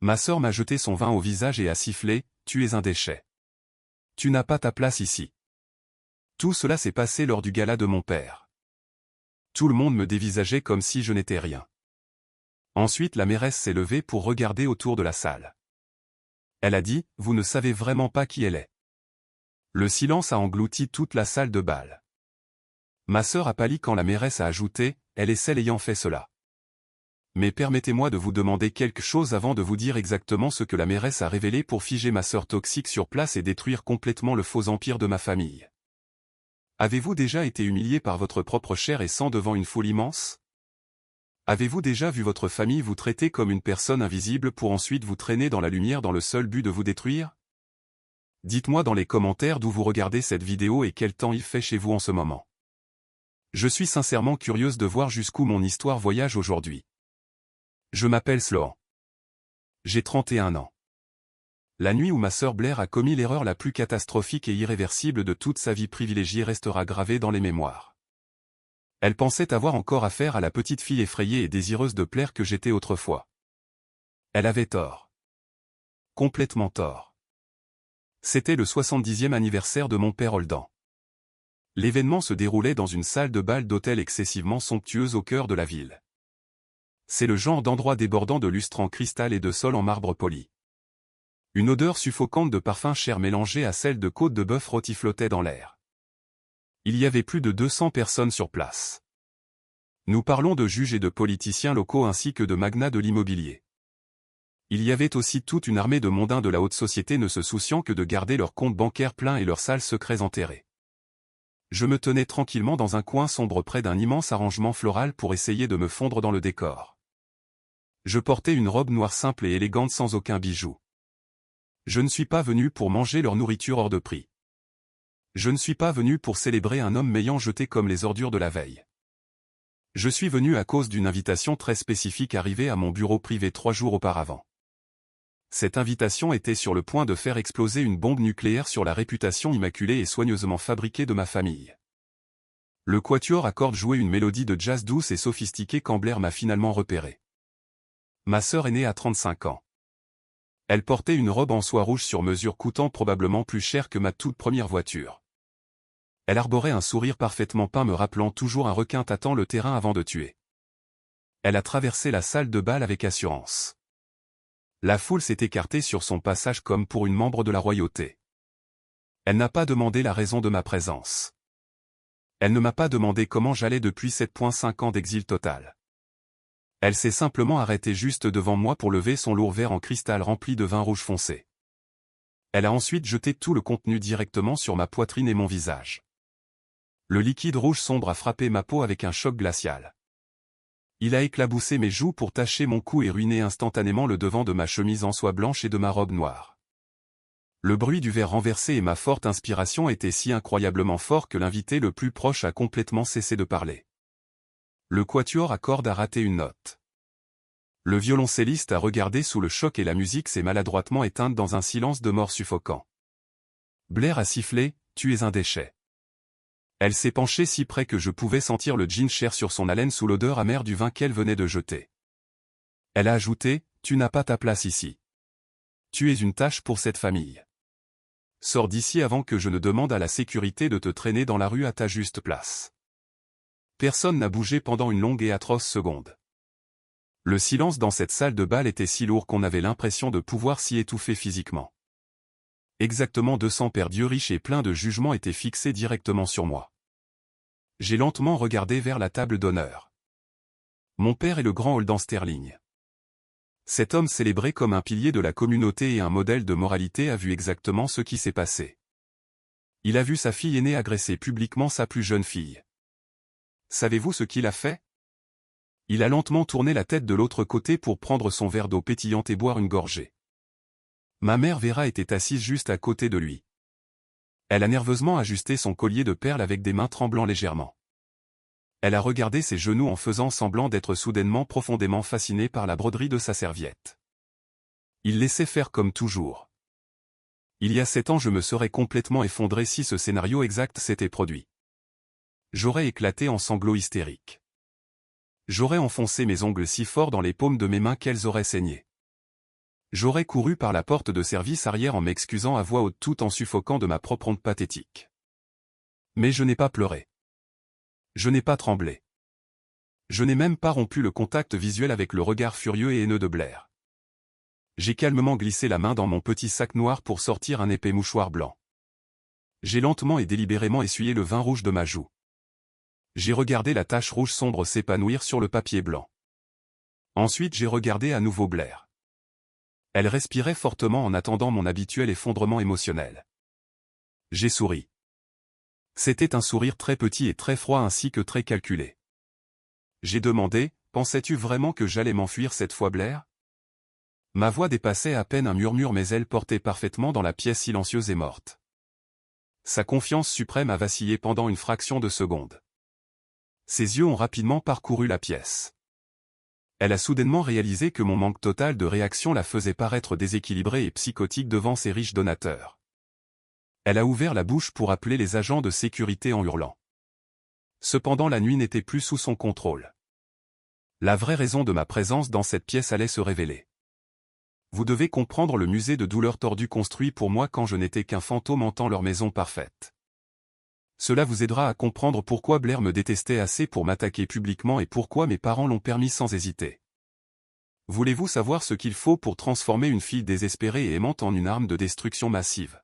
Ma sœur m'a jeté son vin au visage et a sifflé, « Tu es un déchet. Tu n'as pas ta place ici. » Tout cela s'est passé lors du gala de mon père. Tout le monde me dévisageait comme si je n'étais rien. Ensuite la mairesse s'est levée pour regarder autour de la salle. Elle a dit, « Vous ne savez vraiment pas qui elle est. » Le silence a englouti toute la salle de bal. Ma sœur a pâli quand la mairesse a ajouté, « Elle est celle ayant fait cela. » Mais permettez-moi de vous demander quelque chose avant de vous dire exactement ce que la mairesse a révélé pour figer ma sœur toxique sur place et détruire complètement le faux empire de ma famille. Avez-vous déjà été humilié par votre propre chair et sang devant une foule immense? Avez-vous déjà vu votre famille vous traiter comme une personne invisible pour ensuite vous traîner dans la lumière dans le seul but de vous détruire? Dites-moi dans les commentaires d'où vous regardez cette vidéo et quel temps il fait chez vous en ce moment. Je suis sincèrement curieuse de voir jusqu'où mon histoire voyage aujourd'hui. Je m'appelle Sloan. J'ai 31 ans. La nuit où ma sœur Blair a commis l'erreur la plus catastrophique et irréversible de toute sa vie privilégiée restera gravée dans les mémoires. Elle pensait avoir encore affaire à la petite fille effrayée et désireuse de plaire que j'étais autrefois. Elle avait tort. Complètement tort. C'était le 70e anniversaire de mon père Holden. L'événement se déroulait dans une salle de bal d'hôtel excessivement somptueuse au cœur de la ville. C'est le genre d'endroit débordant de lustres en cristal et de sol en marbre poli. Une odeur suffocante de parfum cher mélangée à celle de côte de bœuf rôti flottait dans l'air. Il y avait plus de 200 personnes sur place. Nous parlons de juges et de politiciens locaux ainsi que de magnats de l'immobilier. Il y avait aussi toute une armée de mondains de la haute société ne se souciant que de garder leurs comptes bancaires pleins et leurs salles secrets enterrés. Je me tenais tranquillement dans un coin sombre près d'un immense arrangement floral pour essayer de me fondre dans le décor. Je portais une robe noire simple et élégante sans aucun bijou. Je ne suis pas venu pour manger leur nourriture hors de prix. Je ne suis pas venu pour célébrer un homme m'ayant jeté comme les ordures de la veille. Je suis venu à cause d'une invitation très spécifique arrivée à mon bureau privé 3 jours auparavant. Cette invitation était sur le point de faire exploser une bombe nucléaire sur la réputation immaculée et soigneusement fabriquée de ma famille. Le quatuor à cordes jouait une mélodie de jazz douce et sophistiquée quand Blair m'a finalement repéré. Ma sœur aînée a 35 ans. Elle portait une robe en soie rouge sur mesure coûtant probablement plus cher que ma toute première voiture. Elle arborait un sourire parfaitement peint me rappelant toujours un requin tâtant le terrain avant de tuer. Elle a traversé la salle de bal avec assurance. La foule s'est écartée sur son passage comme pour une membre de la royauté. Elle n'a pas demandé la raison de ma présence. Elle ne m'a pas demandé comment j'allais depuis 7,5 ans d'exil total. Elle s'est simplement arrêtée juste devant moi pour lever son lourd verre en cristal rempli de vin rouge foncé. Elle a ensuite jeté tout le contenu directement sur ma poitrine et mon visage. Le liquide rouge sombre a frappé ma peau avec un choc glacial. Il a éclaboussé mes joues pour tacher mon cou et ruiner instantanément le devant de ma chemise en soie blanche et de ma robe noire. Le bruit du verre renversé et ma forte inspiration étaient si incroyablement forts que l'invité le plus proche a complètement cessé de parler. Le quatuor à cordes a raté une note. Le violoncelliste a regardé sous le choc et la musique s'est maladroitement éteinte dans un silence de mort suffocant. Blair a sifflé, « Tu es un déchet ». Elle s'est penchée si près que je pouvais sentir le gin cher sur son haleine sous l'odeur amère du vin qu'elle venait de jeter. Elle a ajouté, « Tu n'as pas ta place ici. Tu es une tâche pour cette famille. Sors d'ici avant que je ne demande à la sécurité de te traîner dans la rue à ta juste place. » Personne n'a bougé pendant une longue et atroce seconde. Le silence dans cette salle de bal était si lourd qu'on avait l'impression de pouvoir s'y étouffer physiquement. Exactement 200 paires d'yeux riches et pleins de jugement étaient fixés directement sur moi. J'ai lentement regardé vers la table d'honneur. Mon père est le grand Holden Sterling. Cet homme célébré comme un pilier de la communauté et un modèle de moralité a vu exactement ce qui s'est passé. Il a vu sa fille aînée agresser publiquement sa plus jeune fille. Savez-vous ce qu'il a fait? Il a lentement tourné la tête de l'autre côté pour prendre son verre d'eau pétillante et boire une gorgée. Ma mère Vera était assise juste à côté de lui. Elle a nerveusement ajusté son collier de perles avec des mains tremblant légèrement. Elle a regardé ses genoux en faisant semblant d'être soudainement profondément fascinée par la broderie de sa serviette. Il laissait faire comme toujours. Il y a 7 ans je me serais complètement effondré si ce scénario exact s'était produit. J'aurais éclaté en sanglots hystériques. J'aurais enfoncé mes ongles si fort dans les paumes de mes mains qu'elles auraient saigné. J'aurais couru par la porte de service arrière en m'excusant à voix haute tout en suffoquant de ma propre honte pathétique. Mais je n'ai pas pleuré. Je n'ai pas tremblé. Je n'ai même pas rompu le contact visuel avec le regard furieux et haineux de Blair. J'ai calmement glissé la main dans mon petit sac noir pour sortir un épais mouchoir blanc. J'ai lentement et délibérément essuyé le vin rouge de ma joue. J'ai regardé la tache rouge sombre s'épanouir sur le papier blanc. Ensuite j'ai regardé à nouveau Blair. Elle respirait fortement en attendant mon habituel effondrement émotionnel. J'ai souri. C'était un sourire très petit et très froid ainsi que très calculé. J'ai demandé, pensais-tu vraiment que j'allais m'enfuir cette fois Blair? Ma voix dépassait à peine un murmure mais elle portait parfaitement dans la pièce silencieuse et morte. Sa confiance suprême a vacillé pendant une fraction de seconde. Ses yeux ont rapidement parcouru la pièce. Elle a soudainement réalisé que mon manque total de réaction la faisait paraître déséquilibrée et psychotique devant ses riches donateurs. Elle a ouvert la bouche pour appeler les agents de sécurité en hurlant. Cependant la nuit n'était plus sous son contrôle. La vraie raison de ma présence dans cette pièce allait se révéler. Vous devez comprendre le musée de douleurs tordues construit pour moi quand je n'étais qu'un fantôme hantant leur maison parfaite. Cela vous aidera à comprendre pourquoi Blair me détestait assez pour m'attaquer publiquement et pourquoi mes parents l'ont permis sans hésiter. Voulez-vous savoir ce qu'il faut pour transformer une fille désespérée et aimante en une arme de destruction massive?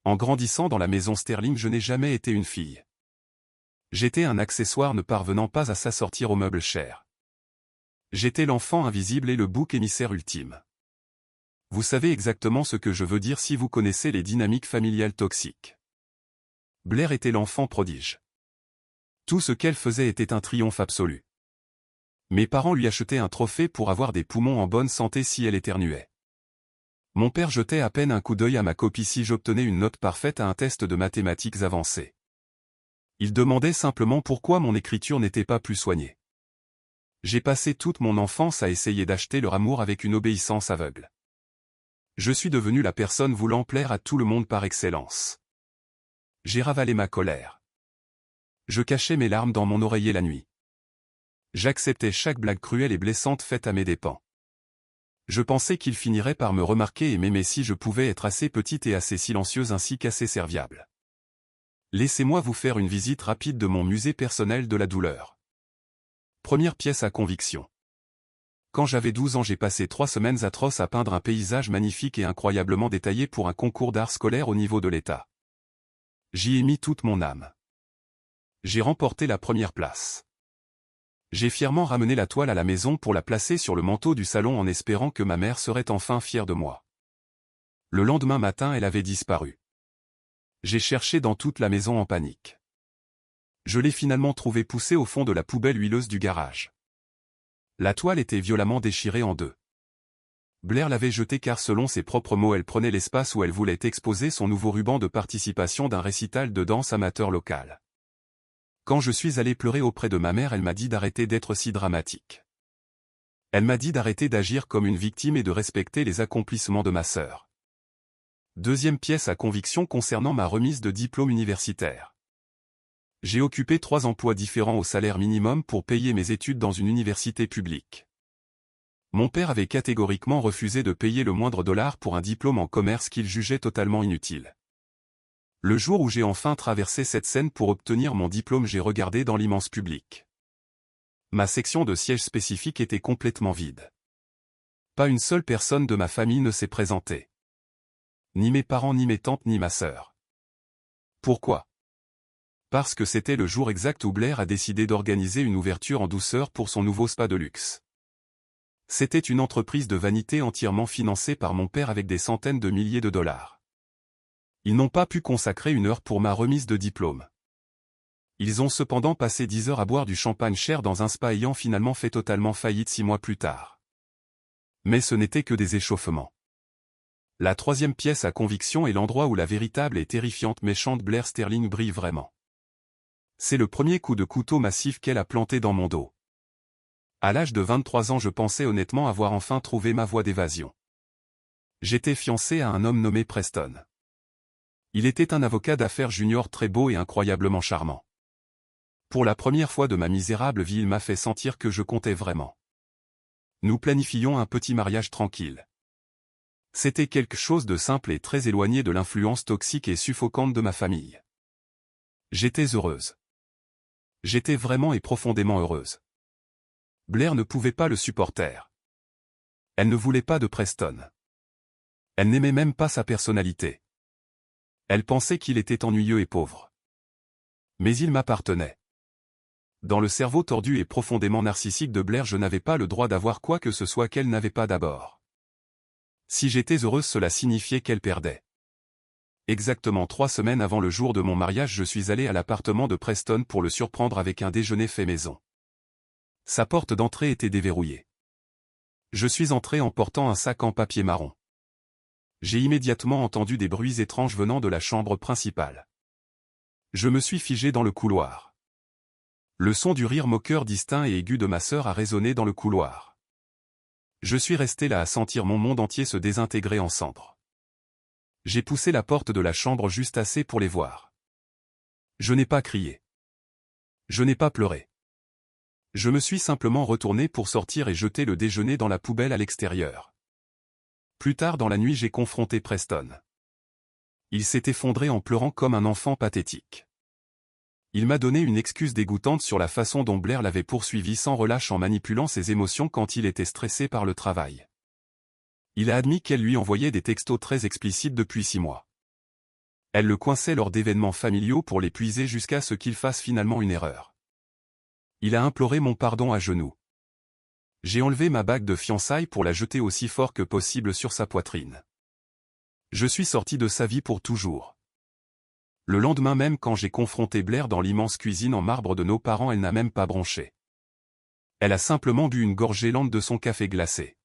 En grandissant dans la maison Sterling, je n'ai jamais été une fille. J'étais un accessoire ne parvenant pas à s'assortir aux meubles chers. J'étais l'enfant invisible et le bouc émissaire ultime. Vous savez exactement ce que je veux dire si vous connaissez les dynamiques familiales toxiques. Blair était l'enfant prodige. Tout ce qu'elle faisait était un triomphe absolu. Mes parents lui achetaient un trophée pour avoir des poumons en bonne santé si elle éternuait. Mon père jetait à peine un coup d'œil à ma copie si j'obtenais une note parfaite à un test de mathématiques avancées. Il demandait simplement pourquoi mon écriture n'était pas plus soignée. J'ai passé toute mon enfance à essayer d'acheter leur amour avec une obéissance aveugle. Je suis devenu la personne voulant plaire à tout le monde par excellence. J'ai ravalé ma colère. Je cachais mes larmes dans mon oreiller la nuit. J'acceptais chaque blague cruelle et blessante faite à mes dépens. Je pensais qu'il finirait par me remarquer et m'aimer si je pouvais être assez petite et assez silencieuse ainsi qu'assez serviable. Laissez-moi vous faire une visite rapide de mon musée personnel de la douleur. Première pièce à conviction. Quand j'avais 12 ans, j'ai passé 3 semaines atroces à peindre un paysage magnifique et incroyablement détaillé pour un concours d'art scolaire au niveau de l'État. J'y ai mis toute mon âme. J'ai remporté la première place. J'ai fièrement ramené la toile à la maison pour la placer sur le manteau du salon en espérant que ma mère serait enfin fière de moi. Le lendemain matin, elle avait disparu. J'ai cherché dans toute la maison en panique. Je l'ai finalement trouvée poussée au fond de la poubelle huileuse du garage. La toile était violemment déchirée en deux. Blair l'avait jetée car selon ses propres mots elle prenait l'espace où elle voulait exposer son nouveau ruban de participation d'un récital de danse amateur local. Quand je suis allé pleurer auprès de ma mère, elle m'a dit d'arrêter d'être si dramatique. Elle m'a dit d'arrêter d'agir comme une victime et de respecter les accomplissements de ma sœur. Deuxième pièce à conviction concernant ma remise de diplôme universitaire. J'ai occupé 3 emplois différents au salaire minimum pour payer mes études dans une université publique. Mon père avait catégoriquement refusé de payer le moindre dollar pour un diplôme en commerce qu'il jugeait totalement inutile. Le jour où j'ai enfin traversé cette scène pour obtenir mon diplôme, j'ai regardé dans l'immense public. Ma section de siège spécifique était complètement vide. Pas une seule personne de ma famille ne s'est présentée. Ni mes parents, ni mes tantes, ni ma sœur. Pourquoi? Parce que c'était le jour exact où Blair a décidé d'organiser une ouverture en douceur pour son nouveau spa de luxe. C'était une entreprise de vanité entièrement financée par mon père avec des centaines de milliers de dollars. Ils n'ont pas pu consacrer 1 heure pour ma remise de diplôme. Ils ont cependant passé 10 heures à boire du champagne cher dans un spa ayant finalement fait totalement faillite 6 mois plus tard. Mais ce n'était que des échauffements. La troisième pièce à conviction est l'endroit où la véritable et terrifiante méchante Blair Sterling brille vraiment. C'est le premier coup de couteau massif qu'elle a planté dans mon dos. À l'âge de 23 ans, je pensais honnêtement avoir enfin trouvé ma voie d'évasion. J'étais fiancé à un homme nommé Preston. Il était un avocat d'affaires junior très beau et incroyablement charmant. Pour la première fois de ma misérable vie, il m'a fait sentir que je comptais vraiment. Nous planifions un petit mariage tranquille. C'était quelque chose de simple et très éloigné de l'influence toxique et suffocante de ma famille. J'étais heureuse. J'étais vraiment et profondément heureuse. Blair ne pouvait pas le supporter. Elle ne voulait pas de Preston. Elle n'aimait même pas sa personnalité. Elle pensait qu'il était ennuyeux et pauvre. Mais il m'appartenait. Dans le cerveau tordu et profondément narcissique de Blair, je n'avais pas le droit d'avoir quoi que ce soit qu'elle n'avait pas d'abord. Si j'étais heureuse, cela signifiait qu'elle perdait. Exactement 3 semaines avant le jour de mon mariage, je suis allé à l'appartement de Preston pour le surprendre avec un déjeuner fait maison. Sa porte d'entrée était déverrouillée. Je suis entré en portant un sac en papier marron. J'ai immédiatement entendu des bruits étranges venant de la chambre principale. Je me suis figé dans le couloir. Le son du rire moqueur distinct et aigu de ma sœur a résonné dans le couloir. Je suis resté là à sentir mon monde entier se désintégrer en cendres. J'ai poussé la porte de la chambre juste assez pour les voir. Je n'ai pas crié. Je n'ai pas pleuré. Je me suis simplement retourné pour sortir et jeter le déjeuner dans la poubelle à l'extérieur. Plus tard dans la nuit, j'ai confronté Preston. Il s'est effondré en pleurant comme un enfant pathétique. Il m'a donné une excuse dégoûtante sur la façon dont Blair l'avait poursuivi sans relâche en manipulant ses émotions quand il était stressé par le travail. Il a admis qu'elle lui envoyait des textos très explicites depuis 6 mois. Elle le coinçait lors d'événements familiaux pour l'épuiser jusqu'à ce qu'il fasse finalement une erreur. Il a imploré mon pardon à genoux. J'ai enlevé ma bague de fiançailles pour la jeter aussi fort que possible sur sa poitrine. Je suis sorti de sa vie pour toujours. Le lendemain même, quand j'ai confronté Blair dans l'immense cuisine en marbre de nos parents, elle n'a même pas bronché. Elle a simplement bu une gorgée lente de son café glacé.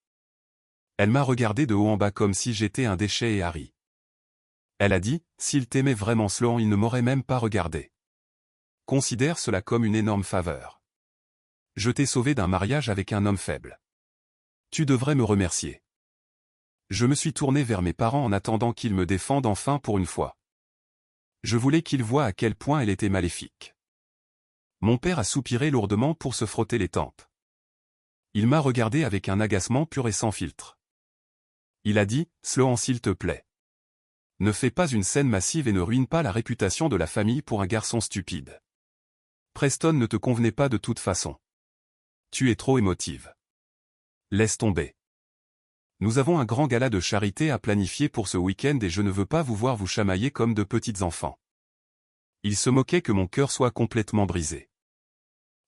Elle m'a regardé de haut en bas comme si j'étais un déchet et Harry. Elle a dit, s'il t'aimait vraiment Sloan, il ne m'aurait même pas regardé. Considère cela comme une énorme faveur. Je t'ai sauvé d'un mariage avec un homme faible. Tu devrais me remercier. Je me suis tourné vers mes parents en attendant qu'ils me défendent enfin pour une fois. Je voulais qu'ils voient à quel point elle était maléfique. Mon père a soupiré lourdement pour se frotter les tempes. Il m'a regardé avec un agacement pur et sans filtre. Il a dit, Sloan, s'il te plaît. Ne fais pas une scène massive et ne ruine pas la réputation de la famille pour un garçon stupide. Preston ne te convenait pas de toute façon. Tu es trop émotive. Laisse tomber. Nous avons un grand gala de charité à planifier pour ce week-end et je ne veux pas vous voir vous chamailler comme de petits enfants. Il se moquait que mon cœur soit complètement brisé.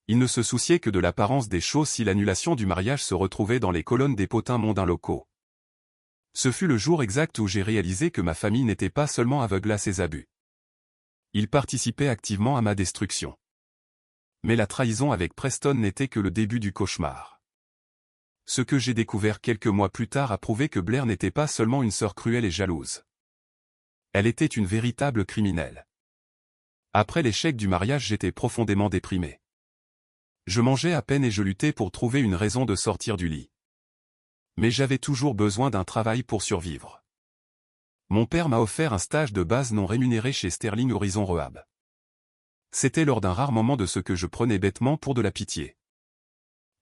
Il ne se souciait que de l'apparence des choses si l'annulation du mariage se retrouvait dans les colonnes des potins mondains locaux. Ce fut le jour exact où j'ai réalisé que ma famille n'était pas seulement aveugle à ses abus. Il participait activement à ma destruction. Mais la trahison avec Preston n'était que le début du cauchemar. Ce que j'ai découvert quelques mois plus tard a prouvé que Blair n'était pas seulement une sœur cruelle et jalouse. Elle était une véritable criminelle. Après l'échec du mariage, j'étais profondément déprimé. Je mangeais à peine et je luttais pour trouver une raison de sortir du lit. Mais j'avais toujours besoin d'un travail pour survivre. Mon père m'a offert un stage de base non rémunéré chez Sterling Horizon Rehab. C'était lors d'un rare moment de ce que je prenais bêtement pour de la pitié.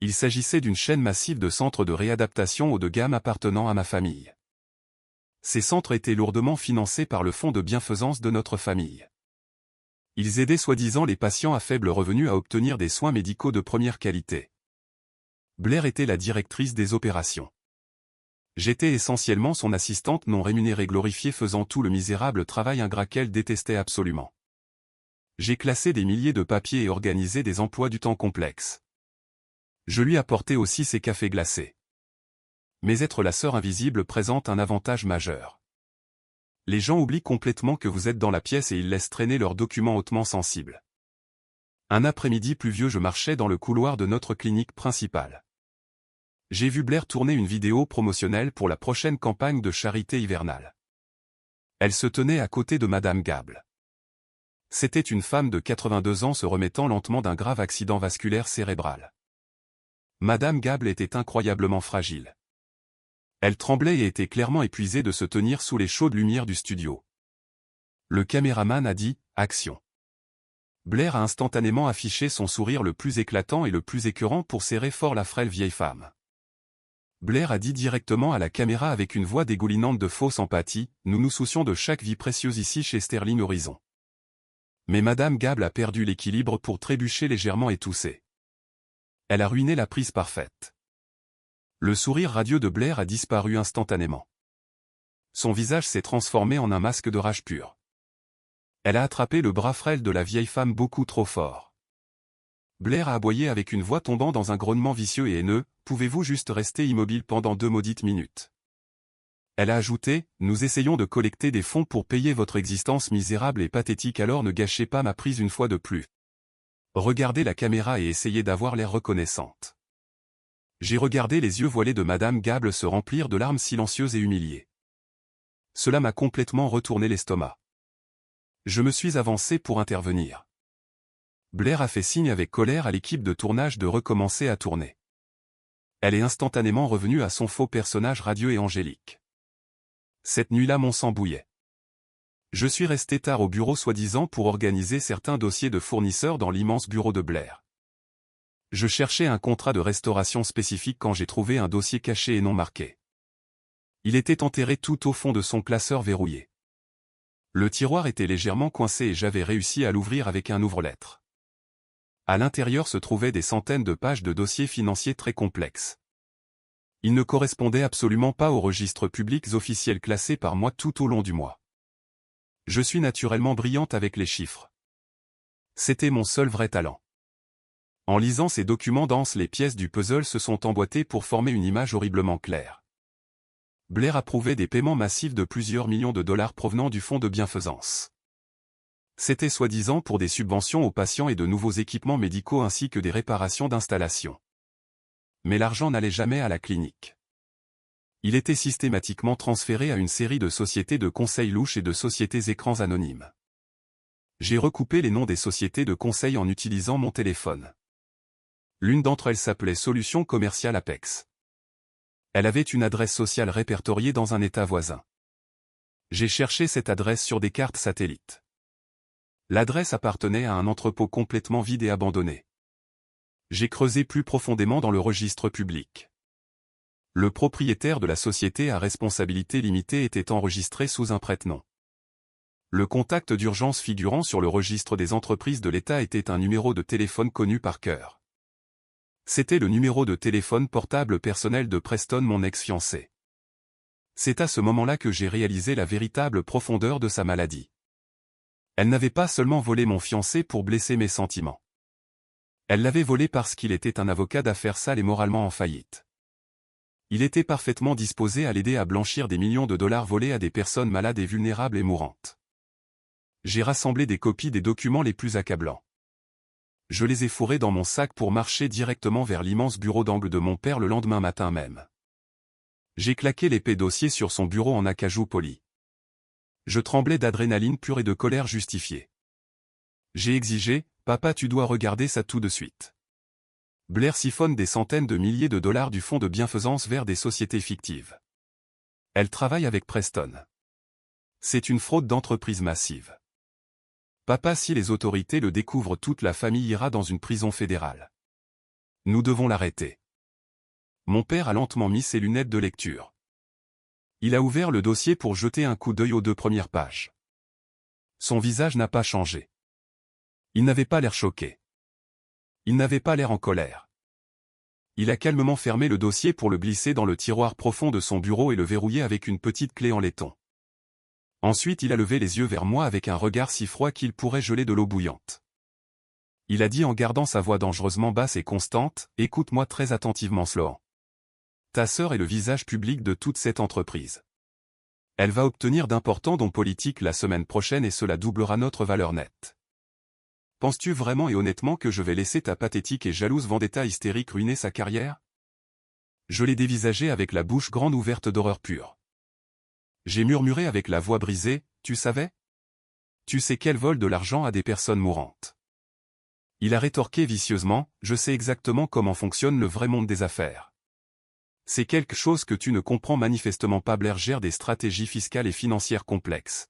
Il s'agissait d'une chaîne massive de centres de réadaptation haut de gamme appartenant à ma famille. Ces centres étaient lourdement financés par le fonds de bienfaisance de notre famille. Ils aidaient soi-disant les patients à faible revenu à obtenir des soins médicaux de première qualité. Blair était la directrice des opérations. J'étais essentiellement son assistante non rémunérée glorifiée faisant tout le misérable travail ingrat qu'elle détestait absolument. J'ai classé des milliers de papiers et organisé des emplois du temps complexes. Je lui apportais aussi ses cafés glacés. Mais être la sœur invisible présente un avantage majeur. Les gens oublient complètement que vous êtes dans la pièce et ils laissent traîner leurs documents hautement sensibles. Un après-midi pluvieux, je marchais dans le couloir de notre clinique principale. J'ai vu Blair tourner une vidéo promotionnelle pour la prochaine campagne de charité hivernale. Elle se tenait à côté de Madame Gable. C'était une femme de 82 ans se remettant lentement d'un grave accident vasculaire cérébral. Madame Gable était incroyablement fragile. Elle tremblait et était clairement épuisée de se tenir sous les chaudes lumières du studio. Le caméraman a dit « Action ». Blair a instantanément affiché son sourire le plus éclatant et le plus écœurant pour serrer fort la frêle vieille femme. Blair a dit directement à la caméra avec une voix dégoulinante de fausse empathie, « Nous nous soucions de chaque vie précieuse ici chez Sterling Horizon. » Mais Madame Gable a perdu l'équilibre pour trébucher légèrement et tousser. Elle a ruiné la prise parfaite. Le sourire radieux de Blair a disparu instantanément. Son visage s'est transformé en un masque de rage pure. Elle a attrapé le bras frêle de la vieille femme beaucoup trop fort. Blair a aboyé avec une voix tombant dans un grognement vicieux et haineux, « Pouvez-vous juste rester immobile pendant 2 maudites minutes ?» Elle a ajouté, « Nous essayons de collecter des fonds pour payer votre existence misérable et pathétique, alors ne gâchez pas ma prise une fois de plus. » Regardez la caméra et essayez d'avoir l'air reconnaissante. J'ai regardé les yeux voilés de Madame Gable se remplir de larmes silencieuses et humiliées. Cela m'a complètement retourné l'estomac. Je me suis avancé pour intervenir. Blair a fait signe avec colère à l'équipe de tournage de recommencer à tourner. Elle est instantanément revenue à son faux personnage radieux et angélique. Cette nuit-là, mon sang bouillait. Je suis resté tard au bureau soi-disant pour organiser certains dossiers de fournisseurs dans l'immense bureau de Blair. Je cherchais un contrat de restauration spécifique quand j'ai trouvé un dossier caché et non marqué. Il était enterré tout au fond de son classeur verrouillé. Le tiroir était légèrement coincé et j'avais réussi à l'ouvrir avec un ouvre-lettres. À l'intérieur se trouvaient des centaines de pages de dossiers financiers très complexes. Ils ne correspondaient absolument pas aux registres publics officiels classés par moi tout au long du mois. Je suis naturellement brillante avec les chiffres. C'était mon seul vrai talent. En lisant ces documents denses, les pièces du puzzle se sont emboîtées pour former une image horriblement claire. Blair approuvait des paiements massifs de plusieurs millions de dollars provenant du fonds de bienfaisance. C'était soi-disant pour des subventions aux patients et de nouveaux équipements médicaux ainsi que des réparations d'installations. Mais l'argent n'allait jamais à la clinique. Il était systématiquement transféré à une série de sociétés de conseil louches et de sociétés écrans anonymes. J'ai recoupé les noms des sociétés de conseil en utilisant mon téléphone. L'une d'entre elles s'appelait Solutions Commerciales Apex. Elle avait une adresse sociale répertoriée dans un État voisin. J'ai cherché cette adresse sur des cartes satellites. L'adresse appartenait à un entrepôt complètement vide et abandonné. J'ai creusé plus profondément dans le registre public. Le propriétaire de la société à responsabilité limitée était enregistré sous un prête-nom. Le contact d'urgence figurant sur le registre des entreprises de l'État était un numéro de téléphone connu par cœur. C'était le numéro de téléphone portable personnel de Preston, mon ex-fiancé. C'est à ce moment-là que j'ai réalisé la véritable profondeur de sa maladie. Elle n'avait pas seulement volé mon fiancé pour blesser mes sentiments. Elle l'avait volé parce qu'il était un avocat d'affaires sale et moralement en faillite. Il était parfaitement disposé à l'aider à blanchir des millions de dollars volés à des personnes malades et vulnérables et mourantes. J'ai rassemblé des copies des documents les plus accablants. Je les ai fourrés dans mon sac pour marcher directement vers l'immense bureau d'angle de mon père le lendemain matin même. J'ai claqué l'épais dossier sur son bureau en acajou poli. Je tremblais d'adrénaline pure et de colère justifiée. J'ai exigé, « Papa, tu dois regarder ça tout de suite. » Blair siphonne des centaines de milliers de dollars du fonds de bienfaisance vers des sociétés fictives. Elle travaille avec Preston. C'est une fraude d'entreprise massive. Papa, si les autorités le découvrent, toute la famille ira dans une prison fédérale. Nous devons l'arrêter. Mon père a lentement mis ses lunettes de lecture. Il a ouvert le dossier pour jeter un coup d'œil aux 2 premières pages. Son visage n'a pas changé. Il n'avait pas l'air choqué. Il n'avait pas l'air en colère. Il a calmement fermé le dossier pour le glisser dans le tiroir profond de son bureau et le verrouiller avec une petite clé en laiton. Ensuite il a levé les yeux vers moi avec un regard si froid qu'il pourrait geler de l'eau bouillante. Il a dit en gardant sa voix dangereusement basse et constante, « Écoute-moi très attentivement, Sloan. Ta sœur est le visage public de toute cette entreprise. Elle va obtenir d'importants dons politiques la semaine prochaine et cela doublera notre valeur nette. Penses-tu vraiment et honnêtement que je vais laisser ta pathétique et jalouse vendetta hystérique ruiner sa carrière ?» Je l'ai dévisagé avec la bouche grande ouverte d'horreur pure. J'ai murmuré avec la voix brisée, « Tu savais ? Tu sais qu'elle vole de l'argent à des personnes mourantes. » Il a rétorqué vicieusement, « Je sais exactement comment fonctionne le vrai monde des affaires. C'est quelque chose que tu ne comprends manifestement pas. Blair gère des stratégies fiscales et financières complexes.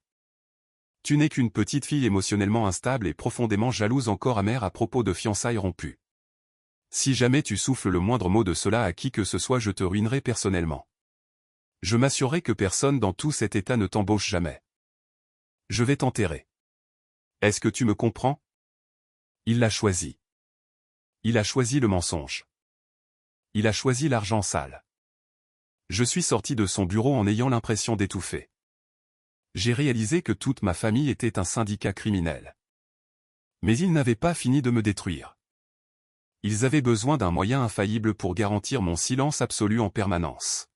Tu n'es qu'une petite fille émotionnellement instable et profondément jalouse, encore amère à propos de fiançailles rompues. Si jamais tu souffles le moindre mot de cela à qui que ce soit, je te ruinerai personnellement. Je m'assurerai que personne dans tout cet état ne t'embauche jamais. Je vais t'enterrer. Est-ce que tu me comprends? Il l'a choisi. Il a choisi le mensonge. Il a choisi l'argent sale. Je suis sorti de son bureau en ayant l'impression d'étouffer. J'ai réalisé que toute ma famille était un syndicat criminel. Mais ils n'avaient pas fini de me détruire. Ils avaient besoin d'un moyen infaillible pour garantir mon silence absolu en permanence.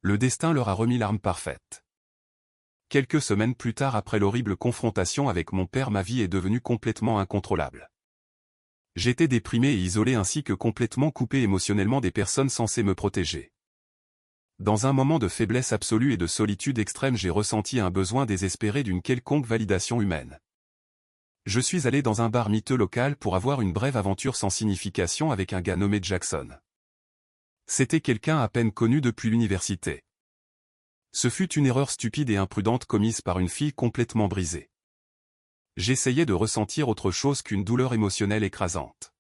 Le destin leur a remis l'arme parfaite. Quelques semaines plus tard, après l'horrible confrontation avec mon père, ma vie est devenue complètement incontrôlable. J'étais déprimé et isolé ainsi que complètement coupé émotionnellement des personnes censées me protéger. Dans un moment de faiblesse absolue et de solitude extrême, j'ai ressenti un besoin désespéré d'une quelconque validation humaine. Je suis allé dans un bar miteux local pour avoir une brève aventure sans signification avec un gars nommé Jackson. C'était quelqu'un à peine connu depuis l'université. Ce fut une erreur stupide et imprudente commise par une fille complètement brisée. J'essayais de ressentir autre chose qu'une douleur émotionnelle écrasante.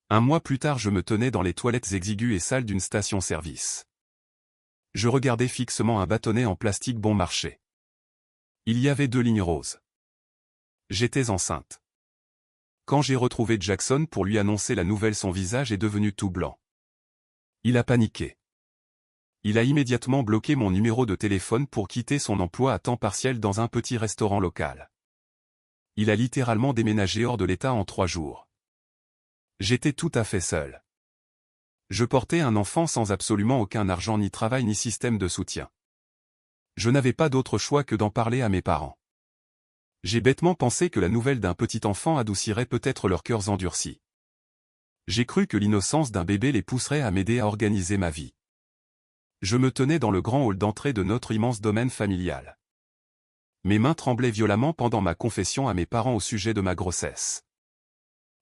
Un mois plus tard, je me tenais dans les toilettes exiguës et sales d'une station-service. Je regardais fixement un bâtonnet en plastique bon marché. Il y avait 2 lignes roses. J'étais enceinte. Quand j'ai retrouvé Jackson pour lui annoncer la nouvelle, son visage est devenu tout blanc. Il a paniqué. Il a immédiatement bloqué mon numéro de téléphone pour quitter son emploi à temps partiel dans un petit restaurant local. Il a littéralement déménagé hors de l'État en 3 jours. J'étais tout à fait seul. Je portais un enfant sans absolument aucun argent, ni travail, ni système de soutien. Je n'avais pas d'autre choix que d'en parler à mes parents. J'ai bêtement pensé que la nouvelle d'un petit enfant adoucirait peut-être leurs cœurs endurcis. J'ai cru que l'innocence d'un bébé les pousserait à m'aider à organiser ma vie. Je me tenais dans le grand hall d'entrée de notre immense domaine familial. Mes mains tremblaient violemment pendant ma confession à mes parents au sujet de ma grossesse.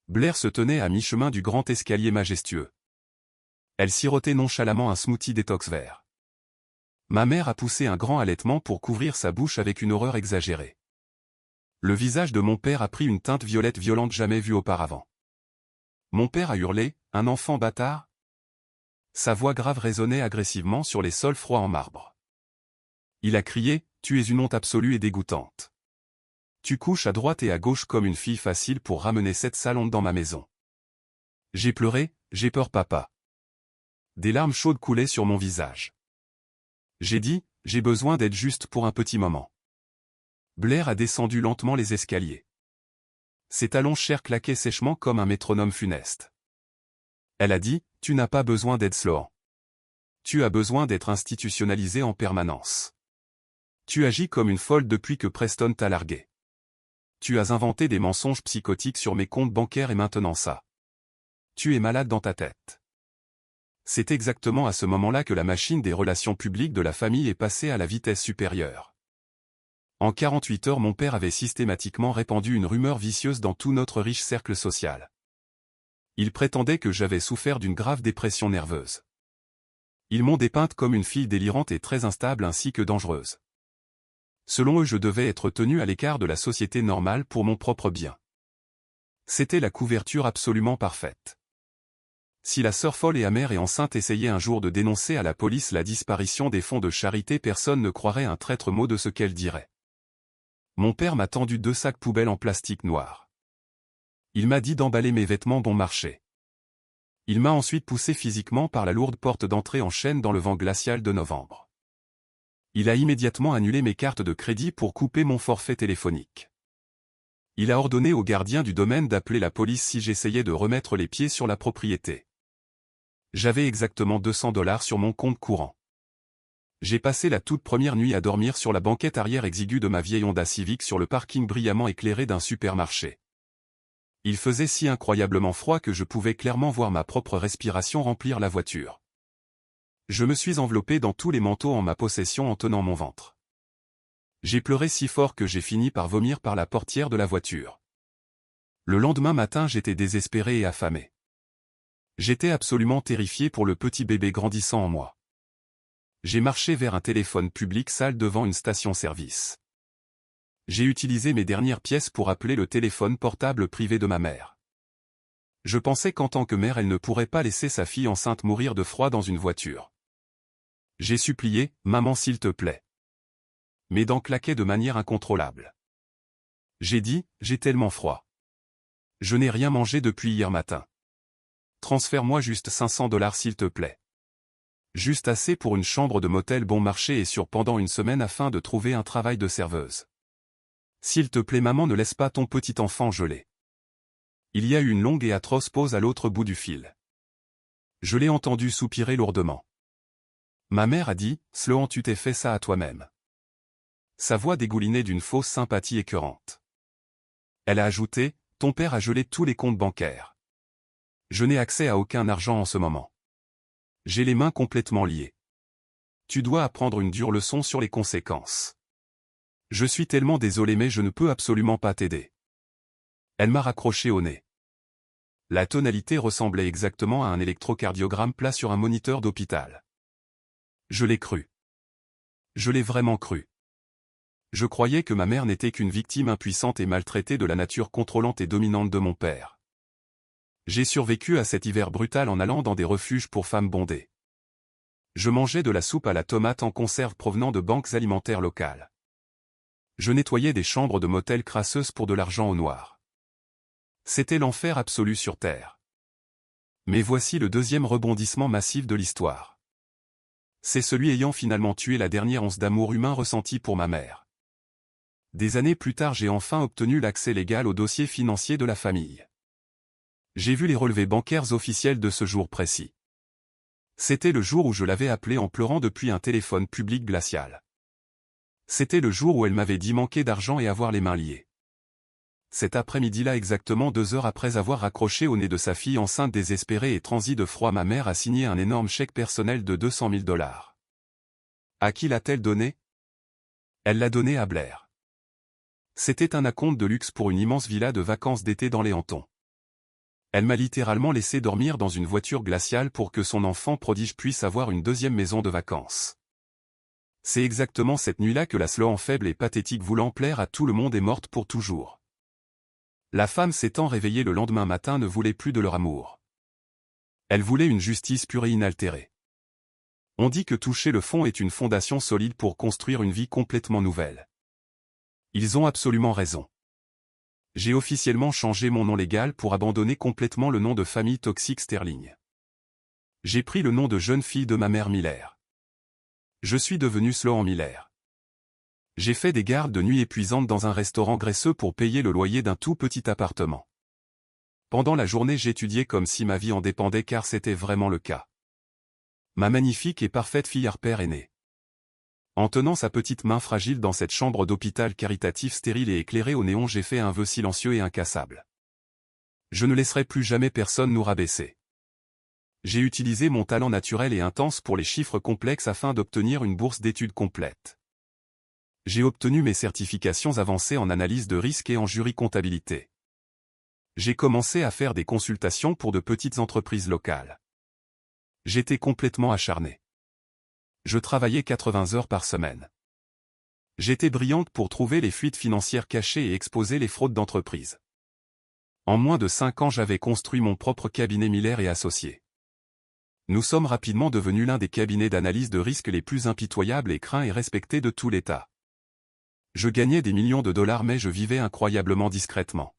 Blair se tenait à mi-chemin du grand escalier majestueux. Elle sirotait nonchalamment un smoothie détox vert. Ma mère a poussé un grand halètement pour couvrir sa bouche avec une horreur exagérée. Le visage de mon père a pris une teinte violette violente jamais vue auparavant. Mon père a hurlé, « Un enfant bâtard ?» Sa voix grave résonnait agressivement sur les sols froids en marbre. Il a crié, « Tu es une honte absolue et dégoûtante. Tu couches à droite et à gauche comme une fille facile pour ramener cette sale honte dans ma maison. » J'ai pleuré, « J'ai peur papa. » Des larmes chaudes coulaient sur mon visage. J'ai dit, « J'ai besoin d'être juste pour un petit moment. » Blair a descendu lentement les escaliers. Ses talons chers claquaient sèchement comme un métronome funeste. Elle a dit, « Tu n'as pas besoin d'être Sloan. Tu as besoin d'être institutionnalisé en permanence. Tu agis comme une folle depuis que Preston t'a largué. Tu as inventé des mensonges psychotiques sur mes comptes bancaires et maintenant ça. Tu es malade dans ta tête. » C'est exactement à ce moment-là que la machine des relations publiques de la famille est passée à la vitesse supérieure. En 48 heures, mon père avait systématiquement répandu une rumeur vicieuse dans tout notre riche cercle social. Il prétendait que j'avais souffert d'une grave dépression nerveuse. Ils m'ont dépeinte comme une fille délirante et très instable ainsi que dangereuse. Selon eux, je devais être tenu à l'écart de la société normale pour mon propre bien. C'était la couverture absolument parfaite. Si la sœur folle et amère et enceinte essayait un jour de dénoncer à la police la disparition des fonds de charité, personne ne croirait un traître mot de ce qu'elle dirait. Mon père m'a tendu 2 sacs poubelles en plastique noir. Il m'a dit d'emballer mes vêtements bon marché. Il m'a ensuite poussé physiquement par la lourde porte d'entrée en chêne dans le vent glacial de novembre. Il a immédiatement annulé mes cartes de crédit pour couper mon forfait téléphonique. Il a ordonné au gardien du domaine d'appeler la police si j'essayais de remettre les pieds sur la propriété. J'avais exactement $200 sur mon compte courant. J'ai passé la toute première nuit à dormir sur la banquette arrière exiguë de ma vieille Honda Civic sur le parking brillamment éclairé d'un supermarché. Il faisait si incroyablement froid que je pouvais clairement voir ma propre respiration remplir la voiture. Je me suis enveloppé dans tous les manteaux en ma possession en tenant mon ventre. J'ai pleuré si fort que j'ai fini par vomir par la portière de la voiture. Le lendemain matin, j'étais désespéré et affamé. J'étais absolument terrifié pour le petit bébé grandissant en moi. J'ai marché vers un téléphone public sale devant une station-service. J'ai utilisé mes dernières pièces pour appeler le téléphone portable privé de ma mère. Je pensais qu'en tant que mère elle ne pourrait pas laisser sa fille enceinte mourir de froid dans une voiture. J'ai supplié, maman s'il te plaît. Mes dents claquaient de manière incontrôlable. J'ai dit, j'ai tellement froid. Je n'ai rien mangé depuis hier matin. Transfère-moi juste 500 $ s'il te plaît. Juste assez pour une chambre de motel bon marché et sûr pendant une semaine afin de trouver un travail de serveuse. S'il te plaît maman ne laisse pas ton petit enfant geler. Il y a eu une longue et atroce pause à l'autre bout du fil. Je l'ai entendu soupirer lourdement. Ma mère a dit, Sloan tu t'es fait ça à toi-même. Sa voix dégoulinait d'une fausse sympathie écœurante. Elle a ajouté, ton père a gelé tous les comptes bancaires. Je n'ai accès à aucun argent en ce moment. J'ai les mains complètement liées. Tu dois apprendre une dure leçon sur les conséquences. Je suis tellement désolé mais je ne peux absolument pas t'aider. Elle m'a raccroché au nez. La tonalité ressemblait exactement à un électrocardiogramme plat sur un moniteur d'hôpital. Je l'ai cru. Je l'ai vraiment cru. Je croyais que ma mère n'était qu'une victime impuissante et maltraitée de la nature contrôlante et dominante de mon père. J'ai survécu à cet hiver brutal en allant dans des refuges pour femmes bondées. Je mangeais de la soupe à la tomate en conserve provenant de banques alimentaires locales. Je nettoyais des chambres de motel crasseuses pour de l'argent au noir. C'était l'enfer absolu sur Terre. Mais voici le deuxième rebondissement massif de l'histoire. C'est celui ayant finalement tué la dernière once d'amour humain ressenti pour ma mère. Des années plus tard j'ai enfin obtenu l'accès légal au dossier financier de la famille. J'ai vu les relevés bancaires officiels de ce jour précis. C'était le jour où je l'avais appelée en pleurant depuis un téléphone public glacial. C'était le jour où elle m'avait dit manquer d'argent et avoir les mains liées. Cet après-midi-là exactement 2 heures après avoir raccroché au nez de sa fille enceinte désespérée et transie de froid ma mère a signé un énorme chèque personnel de 200 000 $. À qui l'a-t-elle donné? Elle l'a donné à Blair. C'était un acompte de luxe pour une immense villa de vacances d'été dans les Hamptons. Elle m'a littéralement laissé dormir dans une voiture glaciale pour que son enfant prodige puisse avoir une deuxième maison de vacances. C'est exactement cette nuit-là que la Sloan faible et pathétique voulant plaire à tout le monde est morte pour toujours. La femme s'étant réveillée le lendemain matin ne voulait plus de leur amour. Elle voulait une justice pure et inaltérée. On dit que toucher le fond est une fondation solide pour construire une vie complètement nouvelle. Ils ont absolument raison. J'ai officiellement changé mon nom légal pour abandonner complètement le nom de famille toxique Sterling. J'ai pris le nom de jeune fille de ma mère Miller. Je suis devenu Sloan Miller. J'ai fait des gardes de nuit épuisantes dans un restaurant graisseux pour payer le loyer d'un tout petit appartement. Pendant la journée j'étudiais comme si ma vie en dépendait car c'était vraiment le cas. Ma magnifique et parfaite fille Harper est née. En tenant sa petite main fragile dans cette chambre d'hôpital caritatif stérile et éclairée au néon j'ai fait un vœu silencieux et incassable. Je ne laisserai plus jamais personne nous rabaisser. J'ai utilisé mon talent naturel et intense pour les chiffres complexes afin d'obtenir une bourse d'études complète. J'ai obtenu mes certifications avancées en analyse de risque et en jury comptabilité. J'ai commencé à faire des consultations pour de petites entreprises locales. J'étais complètement acharné. Je travaillais 80 heures par semaine. J'étais brillante pour trouver les fuites financières cachées et exposer les fraudes d'entreprise. En moins de 5 ans j'avais construit mon propre cabinet Miller et Associés. Nous sommes rapidement devenus l'un des cabinets d'analyse de risque les plus impitoyables et craints et respectés de tout l'État. Je gagnais des millions de dollars mais je vivais incroyablement discrètement.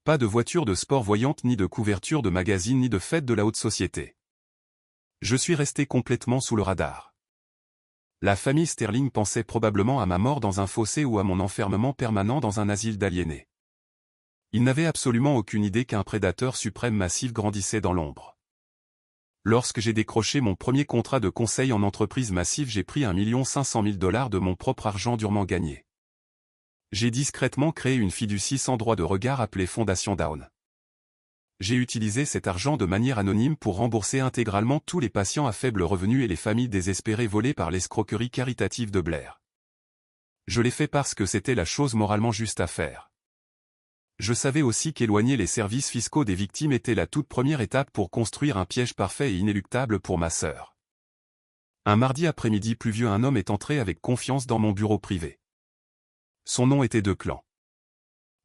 Pas de voiture de sport voyante ni de couverture de magazine ni de fête de la haute société. Je suis resté complètement sous le radar. La famille Sterling pensait probablement à ma mort dans un fossé ou à mon enfermement permanent dans un asile d'aliénés. Ils n'avaient absolument aucune idée qu'un prédateur suprême massif grandissait dans l'ombre. Lorsque j'ai décroché mon premier contrat de conseil en entreprise massive j'ai pris 1 500 000 $ de mon propre argent durement gagné. J'ai discrètement créé une fiducie sans droit de regard appelée Fondation Down. J'ai utilisé cet argent de manière anonyme pour rembourser intégralement tous les patients à faible revenu et les familles désespérées volées par l'escroquerie caritative de Blair. Je l'ai fait parce que c'était la chose moralement juste à faire. Je savais aussi qu'éloigner les services fiscaux des victimes était la toute première étape pour construire un piège parfait et inéluctable pour ma sœur. Un mardi après-midi pluvieux un homme est entré avec confiance dans mon bureau privé. Son nom était Declan.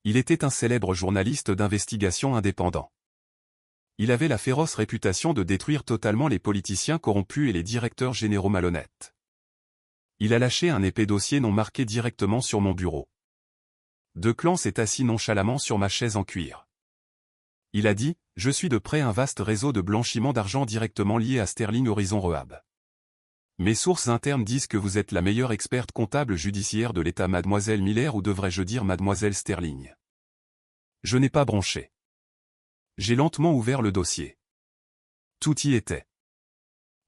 Il était un célèbre journaliste d'investigation indépendant. Il avait la féroce réputation de détruire totalement les politiciens corrompus et les directeurs généraux malhonnêtes. Il a lâché un épais dossier non marqué directement sur mon bureau. Declan s'est assis nonchalamment sur ma chaise en cuir. Il a dit, « Je suis de près un vaste réseau de blanchiment d'argent directement lié à Sterling Horizon Rehab. Mes sources internes disent que vous êtes la meilleure experte comptable judiciaire de l'État mademoiselle Miller ou devrais-je dire mademoiselle Sterling. » Je n'ai pas bronché. J'ai lentement ouvert le dossier. Tout y était.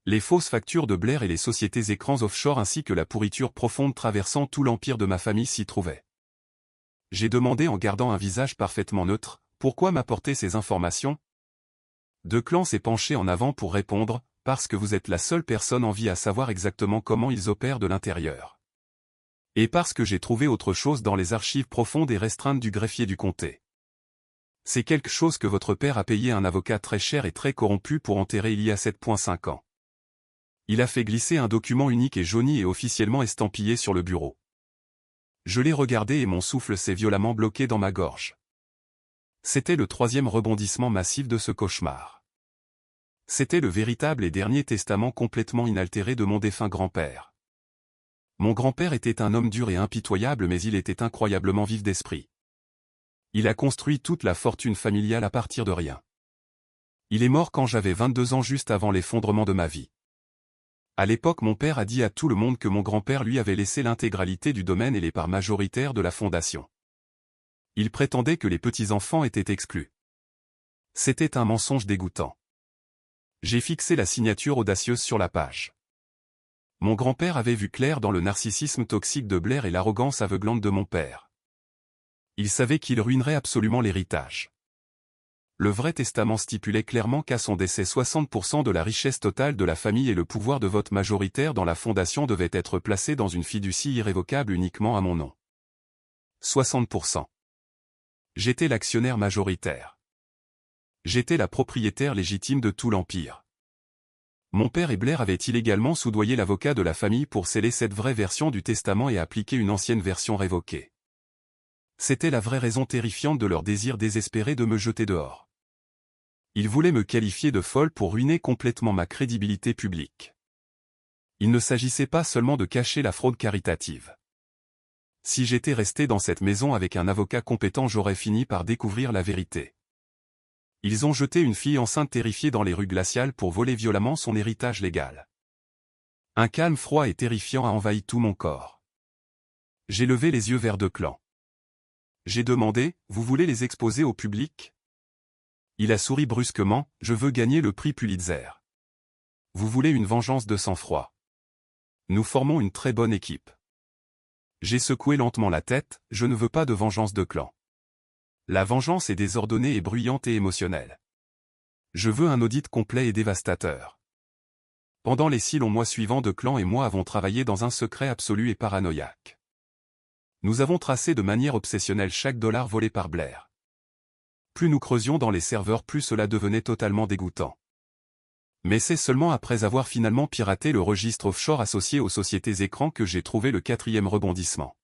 Les fausses factures de Blair et les sociétés écrans offshore ainsi que la pourriture profonde traversant tout l'empire de ma famille s'y trouvaient. J'ai demandé en gardant un visage parfaitement neutre, « Pourquoi m'apporter ces informations ?» Declan s'est penché en avant pour répondre, « Parce que vous êtes la seule personne en vie à savoir exactement comment ils opèrent de l'intérieur. Et parce que j'ai trouvé autre chose dans les archives profondes et restreintes du greffier du comté. C'est quelque chose que votre père a payé un avocat très cher et très corrompu pour enterrer il y a 7,5 ans. Il a fait glisser un document unique et jauni et officiellement estampillé sur le bureau. Je l'ai regardé et mon souffle s'est violemment bloqué dans ma gorge. C'était le 3e rebondissement massif de ce cauchemar. C'était le véritable et dernier testament complètement inaltéré de mon défunt grand-père. Mon grand-père était un homme dur et impitoyable mais il était incroyablement vif d'esprit. Il a construit toute la fortune familiale à partir de rien. Il est mort quand j'avais 22 ans juste avant l'effondrement de ma vie. À l'époque mon père a dit à tout le monde que mon grand-père lui avait laissé l'intégralité du domaine et les parts majoritaires de la fondation. Il prétendait que les petits-enfants étaient exclus. C'était un mensonge dégoûtant. J'ai fixé la signature audacieuse sur la page. Mon grand-père avait vu clair dans le narcissisme toxique de Blair et l'arrogance aveuglante de mon père. Il savait qu'il ruinerait absolument l'héritage. Le vrai testament stipulait clairement qu'à son décès 60% de la richesse totale de la famille et le pouvoir de vote majoritaire dans la fondation devaient être placés dans une fiducie irrévocable uniquement à mon nom. 60%. J'étais l'actionnaire majoritaire. J'étais la propriétaire légitime de tout l'empire. Mon père et Blair avaient illégalement soudoyé l'avocat de la famille pour sceller cette vraie version du testament et appliquer une ancienne version révoquée. C'était la vraie raison terrifiante de leur désir désespéré de me jeter dehors. Ils voulaient me qualifier de folle pour ruiner complètement ma crédibilité publique. Il ne s'agissait pas seulement de cacher la fraude caritative. Si j'étais resté dans cette maison avec un avocat compétent, j'aurais fini par découvrir la vérité. Ils ont jeté une fille enceinte terrifiée dans les rues glaciales pour voler violemment son héritage légal. Un calme froid et terrifiant a envahi tout mon corps. J'ai levé les yeux vers Declan. J'ai demandé, « Vous voulez les exposer au public ?» Il a souri brusquement, « Je veux gagner le prix Pulitzer. Vous voulez une vengeance de sang-froid. Nous formons une très bonne équipe. » J'ai secoué lentement la tête, « Je ne veux pas de vengeance de clan. La vengeance est désordonnée et bruyante et émotionnelle. Je veux un audit complet et dévastateur. » Pendant les 6 longs mois suivants, Declan et moi avons travaillé dans un secret absolu et paranoïaque. Nous avons tracé de manière obsessionnelle chaque dollar volé par Blair. Plus nous creusions dans les serveurs, plus cela devenait totalement dégoûtant. Mais c'est seulement après avoir finalement piraté le registre offshore associé aux sociétés écrans que j'ai trouvé le 4e rebondissement.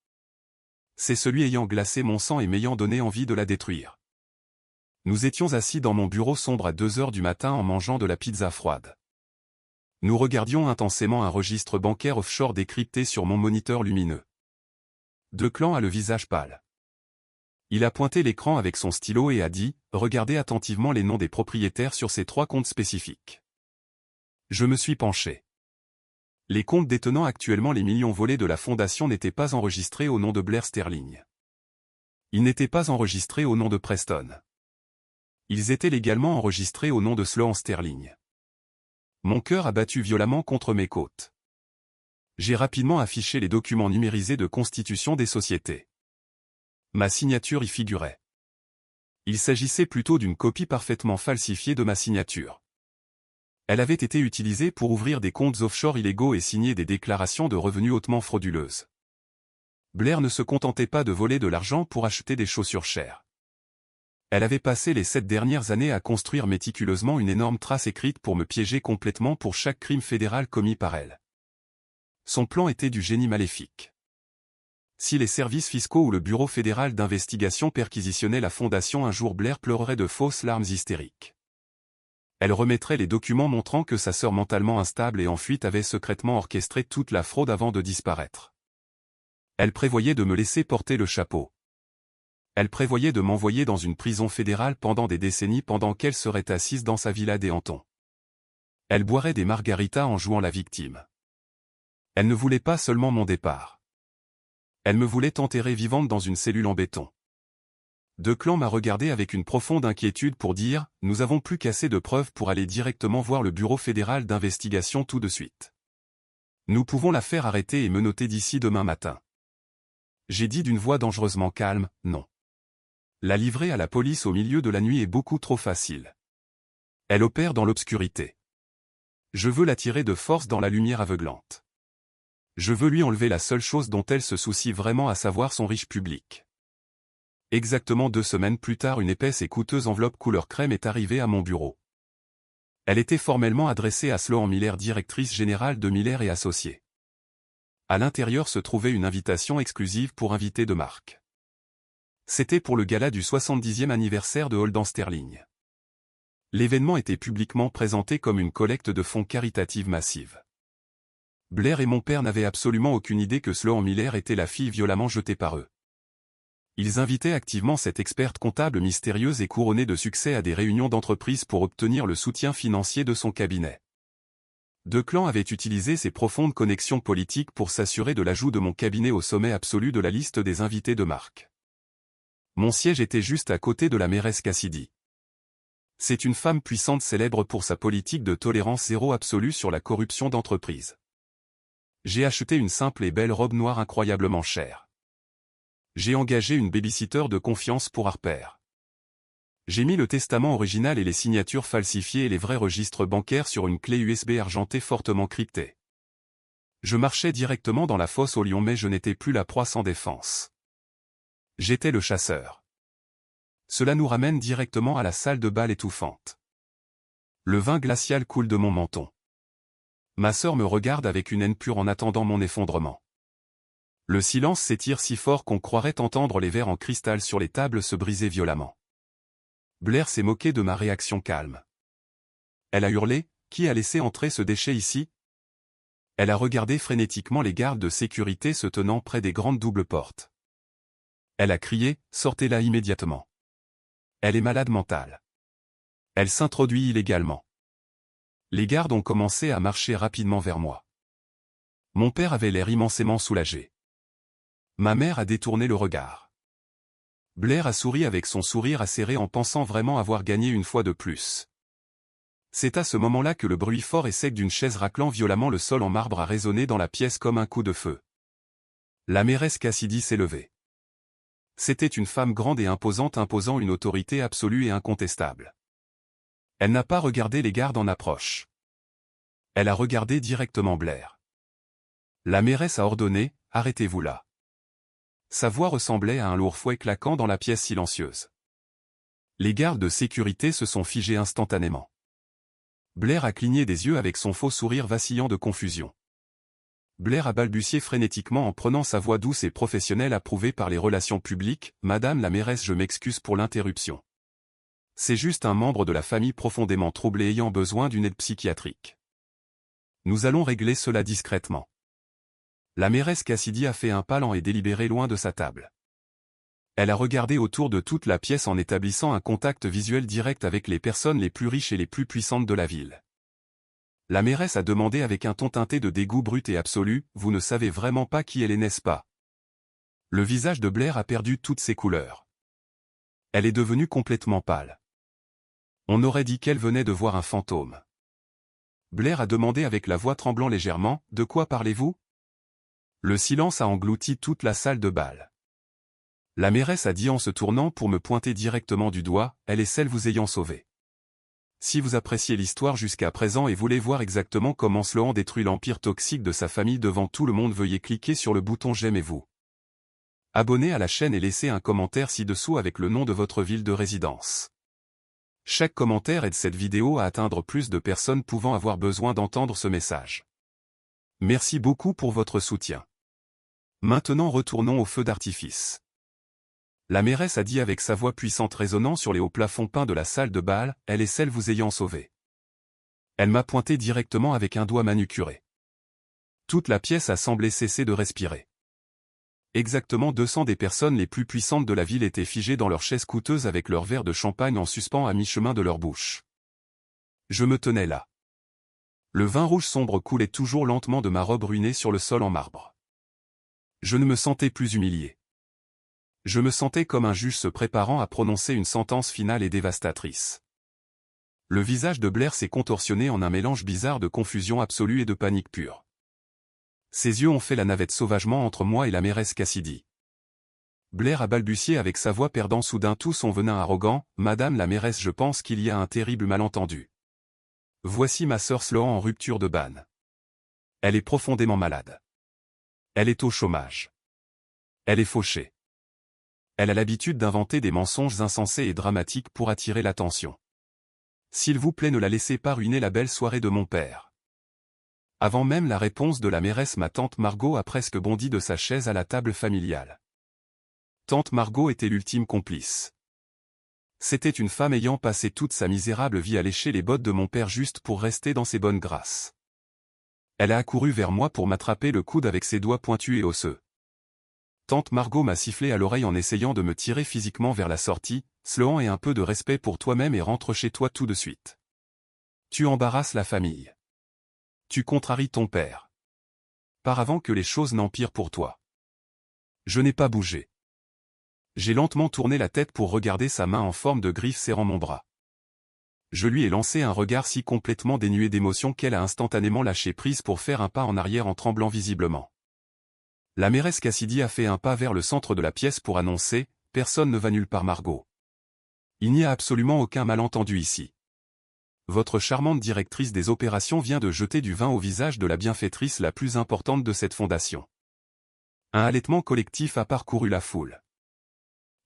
C'est celui ayant glacé mon sang et m'ayant donné envie de la détruire. Nous étions assis dans mon bureau sombre à 2 heures du matin en mangeant de la pizza froide. Nous regardions intensément un registre bancaire offshore décrypté sur mon moniteur lumineux. Declan a le visage pâle. Il a pointé l'écran avec son stylo et a dit, « Regardez attentivement les noms des propriétaires sur ces 3 comptes spécifiques. » Je me suis penché. Les comptes détenant actuellement les millions volés de la fondation n'étaient pas enregistrés au nom de Blair Sterling. Ils n'étaient pas enregistrés au nom de Preston. Ils étaient légalement enregistrés au nom de Sloan Sterling. Mon cœur a battu violemment contre mes côtes. J'ai rapidement affiché les documents numérisés de constitution des sociétés. Ma signature y figurait. Il s'agissait plutôt d'une copie parfaitement falsifiée de ma signature. Elle avait été utilisée pour ouvrir des comptes offshore illégaux et signer des déclarations de revenus hautement frauduleuses. Blair ne se contentait pas de voler de l'argent pour acheter des chaussures chères. Elle avait passé les 7 dernières années à construire méticuleusement une énorme trace écrite pour me piéger complètement pour chaque crime fédéral commis par elle. Son plan était du génie maléfique. Si les services fiscaux ou le Bureau fédéral d'investigation perquisitionnaient la fondation un jour, Blair pleurerait de fausses larmes hystériques. Elle remettrait les documents montrant que sa sœur mentalement instable et en fuite avait secrètement orchestré toute la fraude avant de disparaître. Elle prévoyait de me laisser porter le chapeau. Elle prévoyait de m'envoyer dans une prison fédérale pendant des décennies pendant qu'elle serait assise dans sa villa d'Ehanton. Elle boirait des margaritas en jouant la victime. Elle ne voulait pas seulement mon départ. Elle me voulait enterrer vivante dans une cellule en béton. Declan m'a regardé avec une profonde inquiétude pour dire « Nous avons plus qu'assez de preuves pour aller directement voir le Bureau fédéral d'investigation tout de suite. Nous pouvons la faire arrêter et menotter d'ici demain matin. » J'ai dit d'une voix dangereusement calme « Non. La livrer à la police au milieu de la nuit est beaucoup trop facile. Elle opère dans l'obscurité. Je veux la tirer de force dans la lumière aveuglante. Je veux lui enlever la seule chose dont elle se soucie vraiment, à savoir son riche public. » Exactement 2 semaines plus tard, une épaisse et coûteuse enveloppe couleur crème est arrivée à mon bureau. Elle était formellement adressée à Sloan Miller, directrice générale de Miller et Associés. À l'intérieur se trouvait une invitation exclusive pour invités de marque. C'était pour le gala du 70e anniversaire de Holden Sterling. L'événement était publiquement présenté comme une collecte de fonds caritative massive. Blair et mon père n'avaient absolument aucune idée que Sloan Miller était la fille violemment jetée par eux. Ils invitaient activement cette experte comptable mystérieuse et couronnée de succès à des réunions d'entreprise pour obtenir le soutien financier de son cabinet. Declan avait utilisé ses profondes connexions politiques pour s'assurer de l'ajout de mon cabinet au sommet absolu de la liste des invités de marque. Mon siège était juste à côté de la mairesse Cassidy. C'est une femme puissante célèbre pour sa politique de tolérance zéro absolue sur la corruption d'entreprise. J'ai acheté une simple et belle robe noire incroyablement chère. J'ai engagé une babysitter de confiance pour Harper. J'ai mis le testament original et les signatures falsifiées et les vrais registres bancaires sur une clé USB argentée fortement cryptée. Je marchais directement dans la fosse au lion, mais je n'étais plus la proie sans défense. J'étais le chasseur. Cela nous ramène directement à la salle de bal étouffante. Le vin glacial coule de mon menton. Ma sœur me regarde avec une haine pure en attendant mon effondrement. Le silence s'étire si fort qu'on croirait entendre les verres en cristal sur les tables se briser violemment. Blair s'est moquée de ma réaction calme. Elle a hurlé « Qui a laissé entrer ce déchet ici ?» Elle a regardé frénétiquement les gardes de sécurité se tenant près des grandes doubles portes. Elle a crié « Sortez-la immédiatement. Elle est malade mentale. Elle s'introduit illégalement. » Les gardes ont commencé à marcher rapidement vers moi. Mon père avait l'air immensément soulagé. Ma mère a détourné le regard. Blair a souri avec son sourire acéré en pensant vraiment avoir gagné une fois de plus. C'est à ce moment-là que le bruit fort et sec d'une chaise raclant violemment le sol en marbre a résonné dans la pièce comme un coup de feu. La mairesse Cassidy s'est levée. C'était une femme grande et imposante imposant une autorité absolue et incontestable. Elle n'a pas regardé les gardes en approche. Elle a regardé directement Blair. La mairesse a ordonné « Arrêtez-vous là ». Sa voix ressemblait à un lourd fouet claquant dans la pièce silencieuse. Les gardes de sécurité se sont figés instantanément. Blair a cligné des yeux avec son faux sourire vacillant de confusion. Blair a balbutié frénétiquement en prenant sa voix douce et professionnelle approuvée par les relations publiques « Madame la mairesse, je m'excuse pour l'interruption. C'est juste un membre de la famille profondément troublé ayant besoin d'une aide psychiatrique. Nous allons régler cela discrètement. » La mairesse Cassidy a fait un pas lent et délibéré loin de sa table. Elle a regardé autour de toute la pièce en établissant un contact visuel direct avec les personnes les plus riches et les plus puissantes de la ville. La mairesse a demandé avec un ton teinté de dégoût brut et absolu « Vous ne savez vraiment pas qui elle est, n'est-ce pas ?» Le visage de Blair a perdu toutes ses couleurs. Elle est devenue complètement pâle. On aurait dit qu'elle venait de voir un fantôme. Blair a demandé avec la voix tremblant légèrement « De quoi parlez-vous ?» Le silence a englouti toute la salle de bal. La mairesse a dit en se tournant pour me pointer directement du doigt, elle est celle vous ayant sauvé. Si vous appréciez l'histoire jusqu'à présent et voulez voir exactement comment Sloan détruit l'empire toxique de sa famille devant tout le monde, veuillez cliquer sur le bouton j'aime et vous abonner à la chaîne et laisser un commentaire ci-dessous avec le nom de votre ville de résidence. Chaque commentaire aide cette vidéo à atteindre plus de personnes pouvant avoir besoin d'entendre ce message. Merci beaucoup pour votre soutien. Maintenant retournons au feu d'artifice. La mairesse a dit avec sa voix puissante résonnant sur les hauts plafonds peints de la salle de bal, elle est celle vous ayant sauvé. Elle m'a pointé directement avec un doigt manucuré. Toute la pièce a semblé cesser de respirer. Exactement 200 des personnes les plus puissantes de la ville étaient figées dans leurs chaises coûteuses avec leur verre de champagne en suspens à mi-chemin de leur bouche. Je me tenais là. Le vin rouge sombre coulait toujours lentement de ma robe ruinée sur le sol en marbre. Je ne me sentais plus humilié. Je me sentais comme un juge se préparant à prononcer une sentence finale et dévastatrice. Le visage de Blair s'est contorsionné en un mélange bizarre de confusion absolue et de panique pure. Ses yeux ont fait la navette sauvagement entre moi et la mairesse Cassidy. Blair a balbutié avec sa voix perdant soudain tout son venin arrogant, « Madame la mairesse, je pense qu'il y a un terrible malentendu. Voici ma sœur Sloan en rupture de ban. Elle est profondément malade. Elle est au chômage. Elle est fauchée. Elle a l'habitude d'inventer des mensonges insensés et dramatiques pour attirer l'attention. S'il vous plaît, ne la laissez pas ruiner la belle soirée de mon père. » Avant même la réponse de la mairesse, ma tante Margot a presque bondi de sa chaise à la table familiale. Tante Margot était l'ultime complice. C'était une femme ayant passé toute sa misérable vie à lécher les bottes de mon père juste pour rester dans ses bonnes grâces. Elle a accouru vers moi pour m'attraper le coude avec ses doigts pointus et osseux. Tante Margot m'a sifflé à l'oreille en essayant de me tirer physiquement vers la sortie, « Sloan, aie un peu de respect pour toi-même et rentre chez toi tout de suite. Tu embarrasses la famille. Tu contraries ton père. Pars avant que les choses n'empirent pour toi. » Je n'ai pas bougé. J'ai lentement tourné la tête pour regarder sa main en forme de griffe serrant mon bras. Je lui ai lancé un regard si complètement dénué d'émotion qu'elle a instantanément lâché prise pour faire un pas en arrière en tremblant visiblement. La mairesse Cassidy a fait un pas vers le centre de la pièce pour annoncer « Personne ne va nulle part, Margot. Il n'y a absolument aucun malentendu ici. Votre charmante directrice des opérations vient de jeter du vin au visage de la bienfaitrice la plus importante de cette fondation. » Un halètement collectif a parcouru la foule.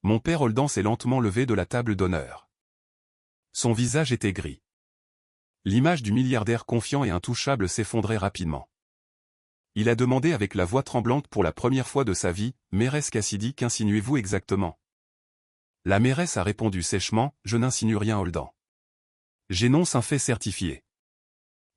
Mon père Holden s'est lentement levé de la table d'honneur. Son visage était gris. L'image du milliardaire confiant et intouchable s'effondrait rapidement. Il a demandé avec la voix tremblante pour la première fois de sa vie, « Mairesse Cassidy, qu'insinuez-vous exactement ?» La mairesse a répondu sèchement, « Je n'insinue rien, Holden. J'énonce un fait certifié.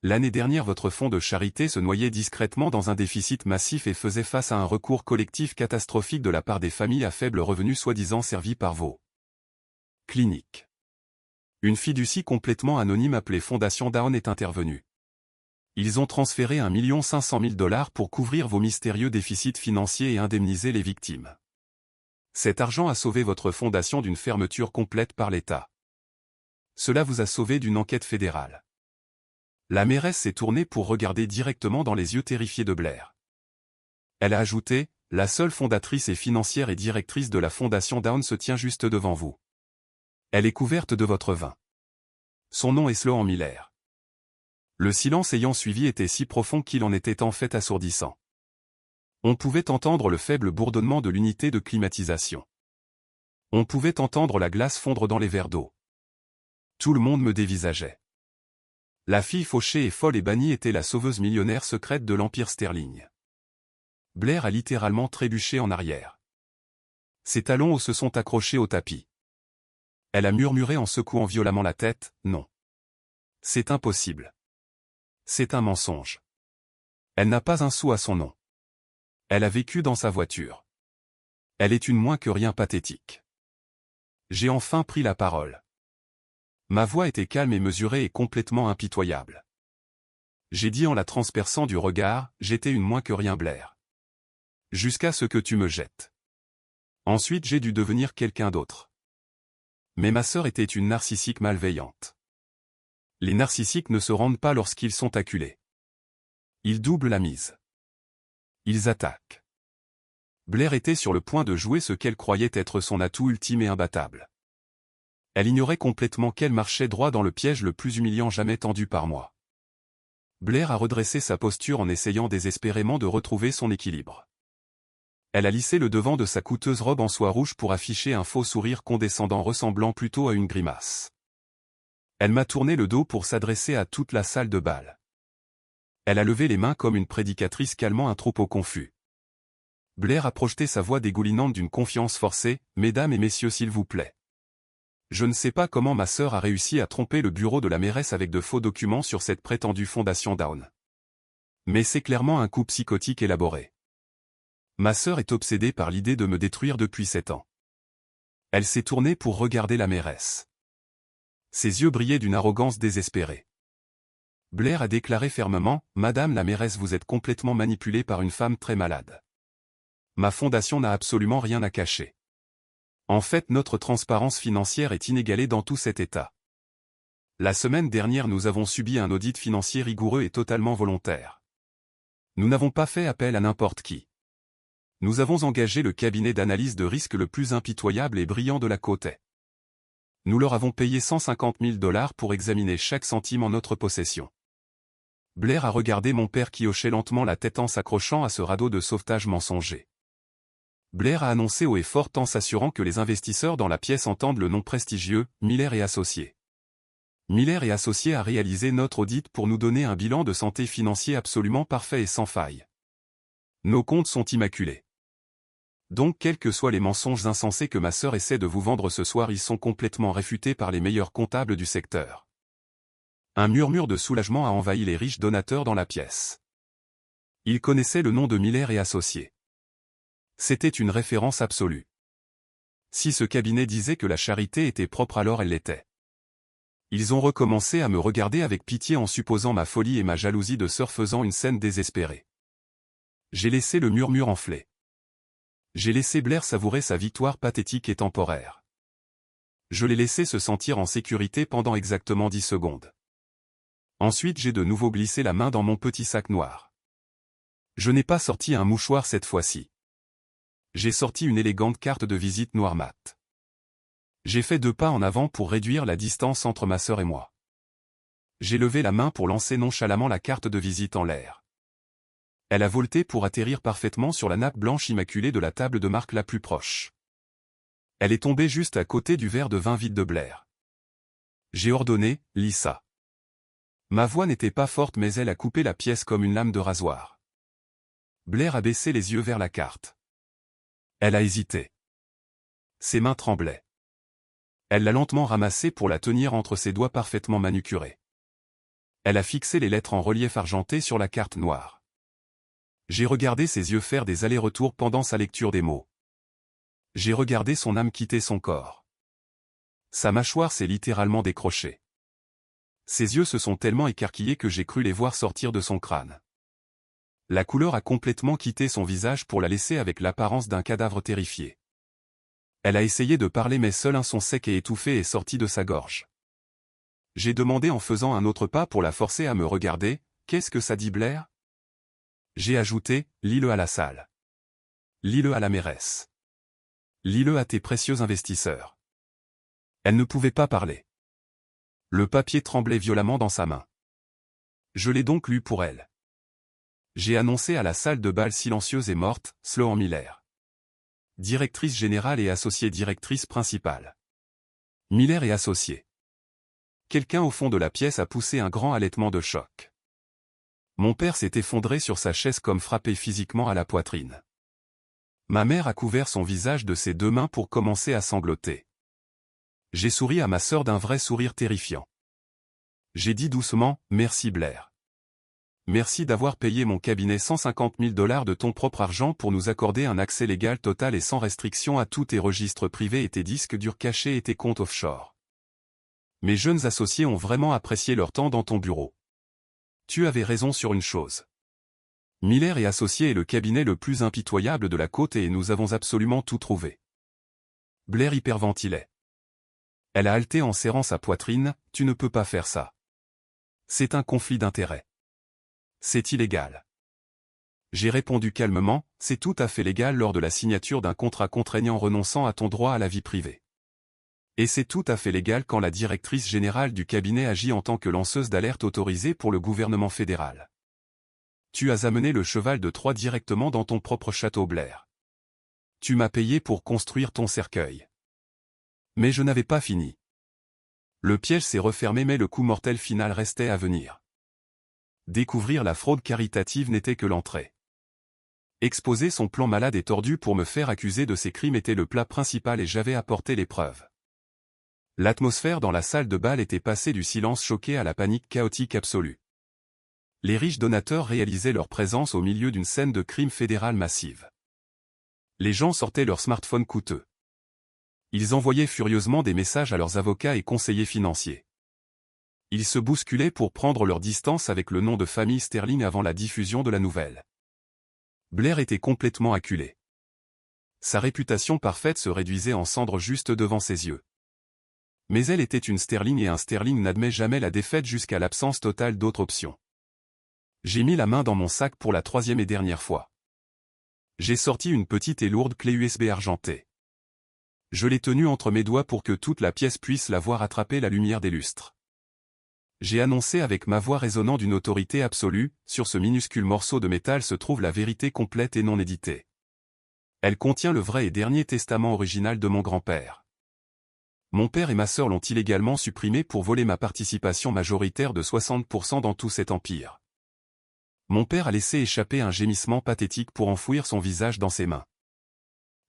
L'année dernière, votre fonds de charité se noyait discrètement dans un déficit massif et faisait face à un recours collectif catastrophique de la part des familles à faible revenu soi-disant servies par vos cliniques. Une fiducie complètement anonyme appelée Fondation Down est intervenue. Ils ont transféré 1 500 000 $ pour couvrir vos mystérieux déficits financiers et indemniser les victimes. Cet argent a sauvé votre fondation d'une fermeture complète par l'État. Cela vous a sauvé d'une enquête fédérale. » La mairesse s'est tournée pour regarder directement dans les yeux terrifiés de Blair. Elle a ajouté, « La seule fondatrice et financière et directrice de la Fondation Down se tient juste devant vous. Elle est couverte de votre vin. Son nom est Sloan Miller. » Le silence ayant suivi était si profond qu'il en était en fait assourdissant. On pouvait entendre le faible bourdonnement de l'unité de climatisation. On pouvait entendre la glace fondre dans les verres d'eau. Tout le monde me dévisageait. La fille fauchée et folle et bannie était la sauveuse millionnaire secrète de l'Empire Sterling. Blair a littéralement trébuché en arrière. Ses talons hauts se sont accrochés au tapis. Elle a murmuré en secouant violemment la tête, « Non. C'est impossible. C'est un mensonge. Elle n'a pas un sou à son nom. Elle a vécu dans sa voiture. Elle est une moins que rien pathétique. » J'ai enfin pris la parole. Ma voix était calme et mesurée et complètement impitoyable. J'ai dit en la transperçant du regard, « J'étais une moins que rien, Blair. Jusqu'à ce que tu me jettes. Ensuite j'ai dû devenir quelqu'un d'autre. Mais ma sœur était une narcissique malveillante. Les narcissiques ne se rendent pas lorsqu'ils sont acculés. Ils doublent la mise. Ils attaquent. » Blair était sur le point de jouer ce qu'elle croyait être son atout ultime et imbattable. Elle ignorait complètement qu'elle marchait droit dans le piège le plus humiliant jamais tendu par moi. Blair a redressé sa posture en essayant désespérément de retrouver son équilibre. Elle a lissé le devant de sa coûteuse robe en soie rouge pour afficher un faux sourire condescendant ressemblant plutôt à une grimace. Elle m'a tourné le dos pour s'adresser à toute la salle de bal. Elle a levé les mains comme une prédicatrice calmant un troupeau confus. Blair a projeté sa voix dégoulinante d'une confiance forcée, « Mesdames et messieurs, s'il vous plaît. Je ne sais pas comment ma sœur a réussi à tromper le bureau de la mairesse avec de faux documents sur cette prétendue fondation Down. Mais c'est clairement un coup psychotique élaboré. Ma sœur est obsédée par l'idée de me détruire depuis 7 ans. Elle s'est tournée pour regarder la mairesse. Ses yeux brillaient d'une arrogance désespérée. Blair a déclaré fermement, « Madame la mairesse, vous êtes complètement manipulée par une femme très malade. Ma fondation n'a absolument rien à cacher. En fait, notre transparence financière est inégalée dans tout cet État. La semaine dernière, nous avons subi un audit financier rigoureux et totalement volontaire. Nous n'avons pas fait appel à n'importe qui. Nous avons engagé le cabinet d'analyse de risque le plus impitoyable et brillant de la côte est. Nous leur avons payé 150 000 $ pour examiner chaque centime en notre possession. » Blair a regardé mon père qui hochait lentement la tête en s'accrochant à ce radeau de sauvetage mensonger. Blair a annoncé haut et fort en s'assurant que les investisseurs dans la pièce entendent le nom prestigieux, Miller et Associés. Miller et Associés a réalisé notre audit pour nous donner un bilan de santé financier absolument parfait et sans faille. Nos comptes sont immaculés. Donc quels que soient les mensonges insensés que ma sœur essaie de vous vendre ce soir, ils sont complètement réfutés par les meilleurs comptables du secteur. Un murmure de soulagement a envahi les riches donateurs dans la pièce. Ils connaissaient le nom de Miller et Associés. C'était une référence absolue. Si ce cabinet disait que la charité était propre, alors elle l'était. Ils ont recommencé à me regarder avec pitié en supposant ma folie et ma jalousie de sœur faisant une scène désespérée. J'ai laissé le murmure enfler. J'ai laissé Blair savourer sa victoire pathétique et temporaire. Je l'ai laissé se sentir en sécurité pendant exactement 10 secondes. Ensuite j'ai de nouveau glissé la main dans mon petit sac noir. Je n'ai pas sorti un mouchoir cette fois-ci. J'ai sorti une élégante carte de visite noire mat. J'ai fait 2 pas en avant pour réduire la distance entre ma sœur et moi. J'ai levé la main pour lancer nonchalamment la carte de visite en l'air. Elle a volté pour atterrir parfaitement sur la nappe blanche immaculée de la table de marque la plus proche. Elle est tombée juste à côté du verre de vin vide de Blair. J'ai ordonné, « Lis ça ». Ma voix n'était pas forte mais elle a coupé la pièce comme une lame de rasoir. Blair a baissé les yeux vers la carte. Elle a hésité. Ses mains tremblaient. Elle l'a lentement ramassée pour la tenir entre ses doigts parfaitement manucurés. Elle a fixé les lettres en relief argenté sur la carte noire. J'ai regardé ses yeux faire des allers-retours pendant sa lecture des mots. J'ai regardé son âme quitter son corps. Sa mâchoire s'est littéralement décrochée. Ses yeux se sont tellement écarquillés que j'ai cru les voir sortir de son crâne. La couleur a complètement quitté son visage pour la laisser avec l'apparence d'un cadavre terrifié. Elle a essayé de parler mais seul un son sec et étouffé est sorti de sa gorge. J'ai demandé en faisant un autre pas pour la forcer à me regarder, « Qu'est-ce que ça dit Blair ?» J'ai ajouté, « Lis-le à la salle. Lis-le à la mairesse. Lis-le à tes précieux investisseurs. » Elle ne pouvait pas parler. Le papier tremblait violemment dans sa main. Je l'ai donc lu pour elle. J'ai annoncé à la salle de bal silencieuse et morte, Sloan Miller. Directrice générale et associée directrice principale. Miller et associée. Quelqu'un au fond de la pièce a poussé un grand halètement de choc. Mon père s'est effondré sur sa chaise comme frappé physiquement à la poitrine. Ma mère a couvert son visage de ses 2 mains pour commencer à sangloter. J'ai souri à ma sœur d'un vrai sourire terrifiant. J'ai dit doucement, « Merci Blair. Merci d'avoir payé mon cabinet 150 000 $ de ton propre argent pour nous accorder un accès légal total et sans restriction à tous tes registres privés et tes disques durs cachés et tes comptes offshore. Mes jeunes associés ont vraiment apprécié leur temps dans ton bureau. Tu avais raison sur une chose. Miller et Associés est le cabinet le plus impitoyable de la côte et nous avons absolument tout trouvé. » Blair hyperventilait. Elle a halté en serrant sa poitrine, « Tu ne peux pas faire ça. C'est un conflit d'intérêts. C'est illégal. » J'ai répondu calmement, « C'est tout à fait légal lors de la signature d'un contrat contraignant renonçant à ton droit à la vie privée. Et c'est tout à fait légal quand la directrice générale du cabinet agit en tant que lanceuse d'alerte autorisée pour le gouvernement fédéral. Tu as amené le cheval de Troie directement dans ton propre château Blair. Tu m'as payé pour construire ton cercueil. Mais je n'avais pas fini. Le piège s'est refermé mais le coup mortel final restait à venir. Découvrir la fraude caritative n'était que l'entrée. Exposer son plan malade et tordu pour me faire accuser de ces crimes était le plat principal et j'avais apporté les preuves. L'atmosphère dans la salle de bal était passée du silence choqué à la panique chaotique absolue. Les riches donateurs réalisaient leur présence au milieu d'une scène de crime fédéral massive. Les gens sortaient leurs smartphones coûteux. Ils envoyaient furieusement des messages à leurs avocats et conseillers financiers. Ils se bousculaient pour prendre leur distance avec le nom de famille Sterling avant la diffusion de la nouvelle. Blair était complètement acculé. Sa réputation parfaite se réduisait en cendres juste devant ses yeux. Mais elle était une Sterling et un Sterling n'admet jamais la défaite jusqu'à l'absence totale d'autre option. J'ai mis la main dans mon sac pour la 3e et dernière fois. J'ai sorti une petite et lourde clé USB argentée. Je l'ai tenue entre mes doigts pour que toute la pièce puisse la voir attraper la lumière des lustres. J'ai annoncé avec ma voix résonnant d'une autorité absolue, sur ce minuscule morceau de métal se trouve la vérité complète et non éditée. Elle contient le vrai et dernier testament original de mon grand-père. Mon père et ma sœur l'ont illégalement supprimé pour voler ma participation majoritaire de 60% dans tout cet empire. Mon père a laissé échapper un gémissement pathétique pour enfouir son visage dans ses mains.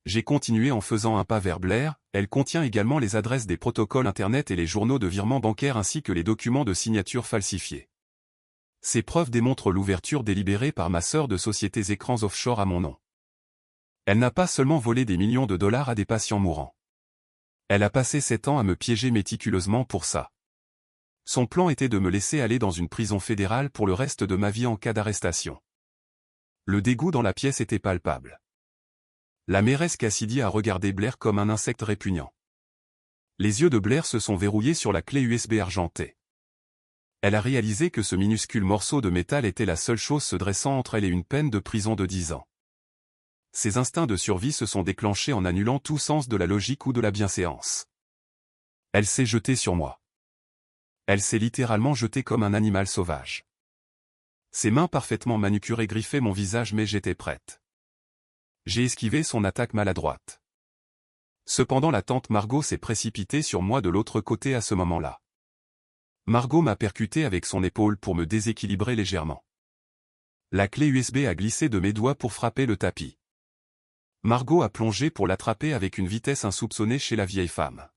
J'ai continué en faisant un pas vers Blair, elle contient également les adresses des protocoles Internet et les journaux de virements bancaires ainsi que les documents de signature falsifiés. Ces preuves démontrent l'ouverture délibérée par ma sœur de sociétés écrans offshore à mon nom. Elle n'a pas seulement volé des millions de dollars à des patients mourants. Elle a passé 7 ans à me piéger méticuleusement pour ça. Son plan était de me laisser aller dans une prison fédérale pour le reste de ma vie en cas d'arrestation. Le dégoût dans la pièce était palpable. La mairesse Cassidy a regardé Blair comme un insecte répugnant. Les yeux de Blair se sont verrouillés sur la clé USB argentée. Elle a réalisé que ce minuscule morceau de métal était la seule chose se dressant entre elle et une peine de prison de 10 ans. Ses instincts de survie se sont déclenchés en annulant tout sens de la logique ou de la bienséance. Elle s'est jetée sur moi. Elle s'est littéralement jetée comme un animal sauvage. Ses mains parfaitement manucurées griffaient mon visage mais j'étais prête. J'ai esquivé son attaque maladroite. Cependant la tante Margot s'est précipitée sur moi de l'autre côté à ce moment-là. Margot m'a percuté avec son épaule pour me déséquilibrer légèrement. La clé USB a glissé de mes doigts pour frapper le tapis. Margot a plongé pour l'attraper avec une vitesse insoupçonnée chez la vieille femme.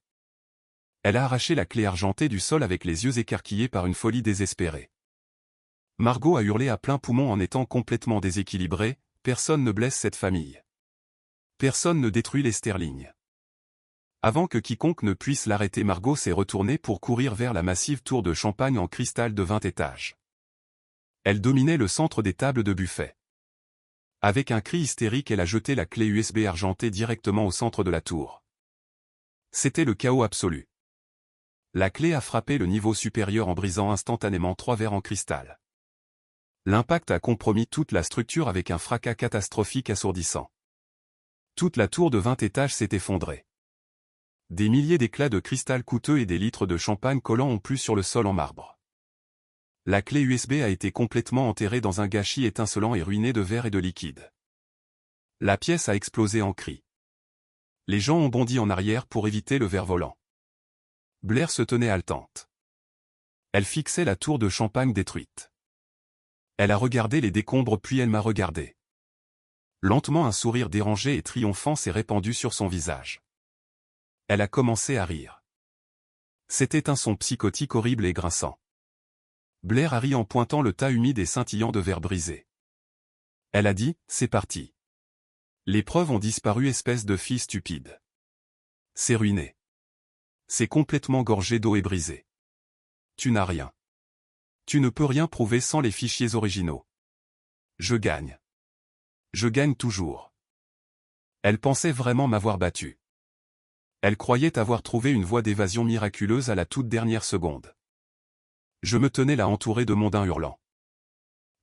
Elle a arraché la clé argentée du sol avec les yeux écarquillés par une folie désespérée. Margot a hurlé à plein poumon en étant complètement déséquilibrée, personne ne blesse cette famille. Personne ne détruit les Sterling. Avant que quiconque ne puisse l'arrêter, Margot s'est retournée pour courir vers la massive tour de champagne en cristal de 20 étages. Elle dominait le centre des tables de buffet. Avec un cri hystérique, elle a jeté la clé USB argentée directement au centre de la tour. C'était le chaos absolu. La clé a frappé le niveau supérieur en brisant instantanément 3 verres en cristal. L'impact a compromis toute la structure avec un fracas catastrophique assourdissant. Toute la tour de 20 étages s'est effondrée. Des milliers d'éclats de cristal coûteux et des litres de champagne collant ont plu sur le sol en marbre. La clé USB a été complètement enterrée dans un gâchis étincelant et ruiné de verre et de liquide. La pièce a explosé en cris. Les gens ont bondi en arrière pour éviter le verre volant. Blair se tenait haletante. Elle fixait la tour de champagne détruite. Elle a regardé les décombres puis elle m'a regardé. Lentement un sourire dérangé et triomphant s'est répandu sur son visage. Elle a commencé à rire. C'était un son psychotique horrible et grinçant. Blair a ri en pointant le tas humide et scintillant de verre brisé. Elle a dit, c'est parti. Les preuves ont disparu, espèce de fille stupide. C'est ruiné. C'est complètement gorgé d'eau et brisé. Tu n'as rien. Tu ne peux rien prouver sans les fichiers originaux. Je gagne. Je gagne toujours. Elle pensait vraiment m'avoir battu. Elle croyait avoir trouvé une voie d'évasion miraculeuse à la toute dernière seconde. Je me tenais là entouré de mondains hurlants.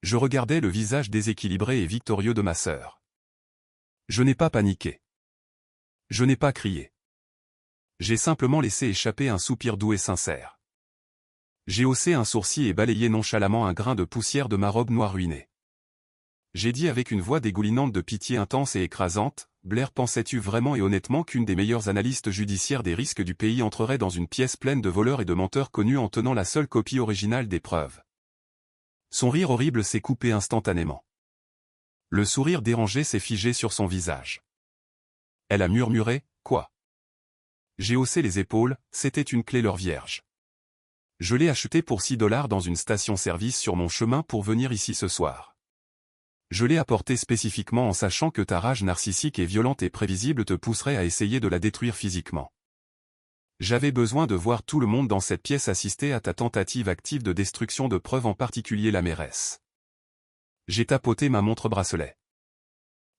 Je regardais le visage déséquilibré et victorieux de ma sœur. Je n'ai pas paniqué. Je n'ai pas crié. J'ai simplement laissé échapper un soupir doux et sincère. J'ai haussé un sourcil et balayé nonchalamment un grain de poussière de ma robe noire ruinée. J'ai dit avec une voix dégoulinante de pitié intense et écrasante, « Blair, pensais-tu vraiment et honnêtement qu'une des meilleures analystes judiciaires des risques du pays entrerait dans une pièce pleine de voleurs et de menteurs connus en tenant la seule copie originale des preuves ?» Son rire horrible s'est coupé instantanément. Le sourire dérangé s'est figé sur son visage. Elle a murmuré, « Quoi ? J'ai haussé les épaules, c'était une clé leur vierge. Je l'ai achetée pour 6 $ dans une station-service sur mon chemin pour venir ici ce soir. Je l'ai apportée spécifiquement en sachant que ta rage narcissique et violente et prévisible te pousserait à essayer de la détruire physiquement. J'avais besoin de voir tout le monde dans cette pièce assister à ta tentative active de destruction de preuves, en particulier la mairesse. J'ai tapoté ma montre-bracelet.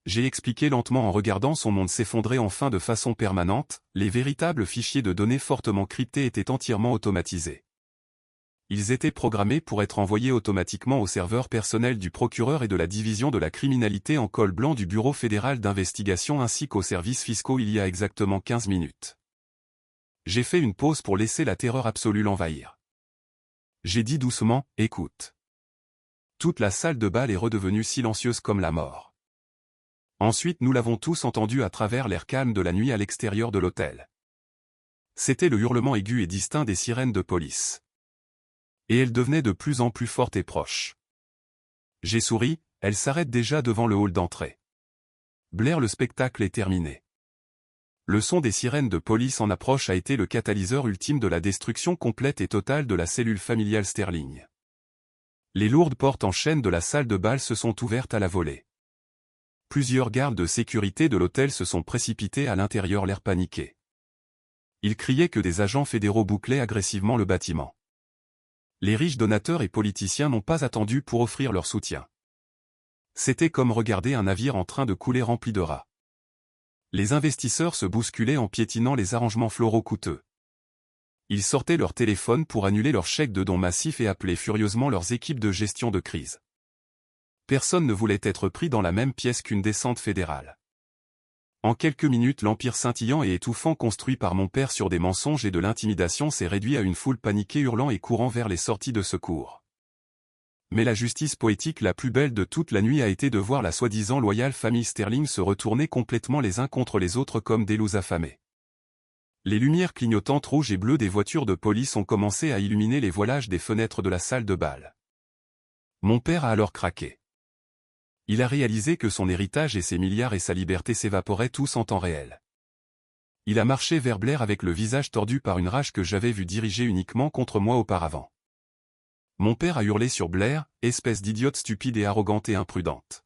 J'ai expliqué lentement en regardant son monde s'effondrer enfin de façon permanente, les véritables fichiers de données fortement cryptés étaient entièrement automatisés. Ils étaient programmés pour être envoyés automatiquement au serveur personnel du procureur et de la division de la criminalité en col blanc du Bureau fédéral d'investigation ainsi qu'aux services fiscaux il y a exactement 15 minutes. J'ai fait une pause pour laisser la terreur absolue l'envahir. J'ai dit doucement, écoute. Toute la salle de bal est redevenue silencieuse comme la mort. Ensuite nous l'avons tous entendu à travers l'air calme de la nuit à l'extérieur de l'hôtel. C'était le hurlement aigu et distinct des sirènes de police. Et elle devenait de plus en plus forte et proche. J'ai souri, elle s'arrête déjà devant le hall d'entrée. Blair, le spectacle est terminé. Le son des sirènes de police en approche a été le catalyseur ultime de la destruction complète et totale de la cellule familiale Sterling. Les lourdes portes en chêne de la salle de bal se sont ouvertes à la volée. Plusieurs gardes de sécurité de l'hôtel se sont précipités à l'intérieur, l'air paniqué. Ils criaient que des agents fédéraux bouclaient agressivement le bâtiment. Les riches donateurs et politiciens n'ont pas attendu pour offrir leur soutien. C'était comme regarder un navire en train de couler rempli de rats. Les investisseurs se bousculaient en piétinant les arrangements floraux coûteux. Ils sortaient leur téléphone pour annuler leurs chèques de dons massifs et appelaient furieusement leurs équipes de gestion de crise. Personne ne voulait être pris dans la même pièce qu'une descente fédérale. En quelques minutes, l'empire scintillant et étouffant construit par mon père sur des mensonges et de l'intimidation s'est réduit à une foule paniquée hurlant et courant vers les sorties de secours. Mais la justice poétique la plus belle de toute la nuit a été de voir la soi-disant loyale famille Sterling se retourner complètement les uns contre les autres comme des loups affamés. Les lumières clignotantes rouges et bleues des voitures de police ont commencé à illuminer les voilages des fenêtres de la salle de bal. Mon père a alors craqué. Il a réalisé que son héritage et ses milliards et sa liberté s'évaporaient tous en temps réel. Il a marché vers Blair avec le visage tordu par une rage que j'avais vu diriger uniquement contre moi auparavant. Mon père a hurlé sur Blair, espèce d'idiote stupide et arrogante et imprudente.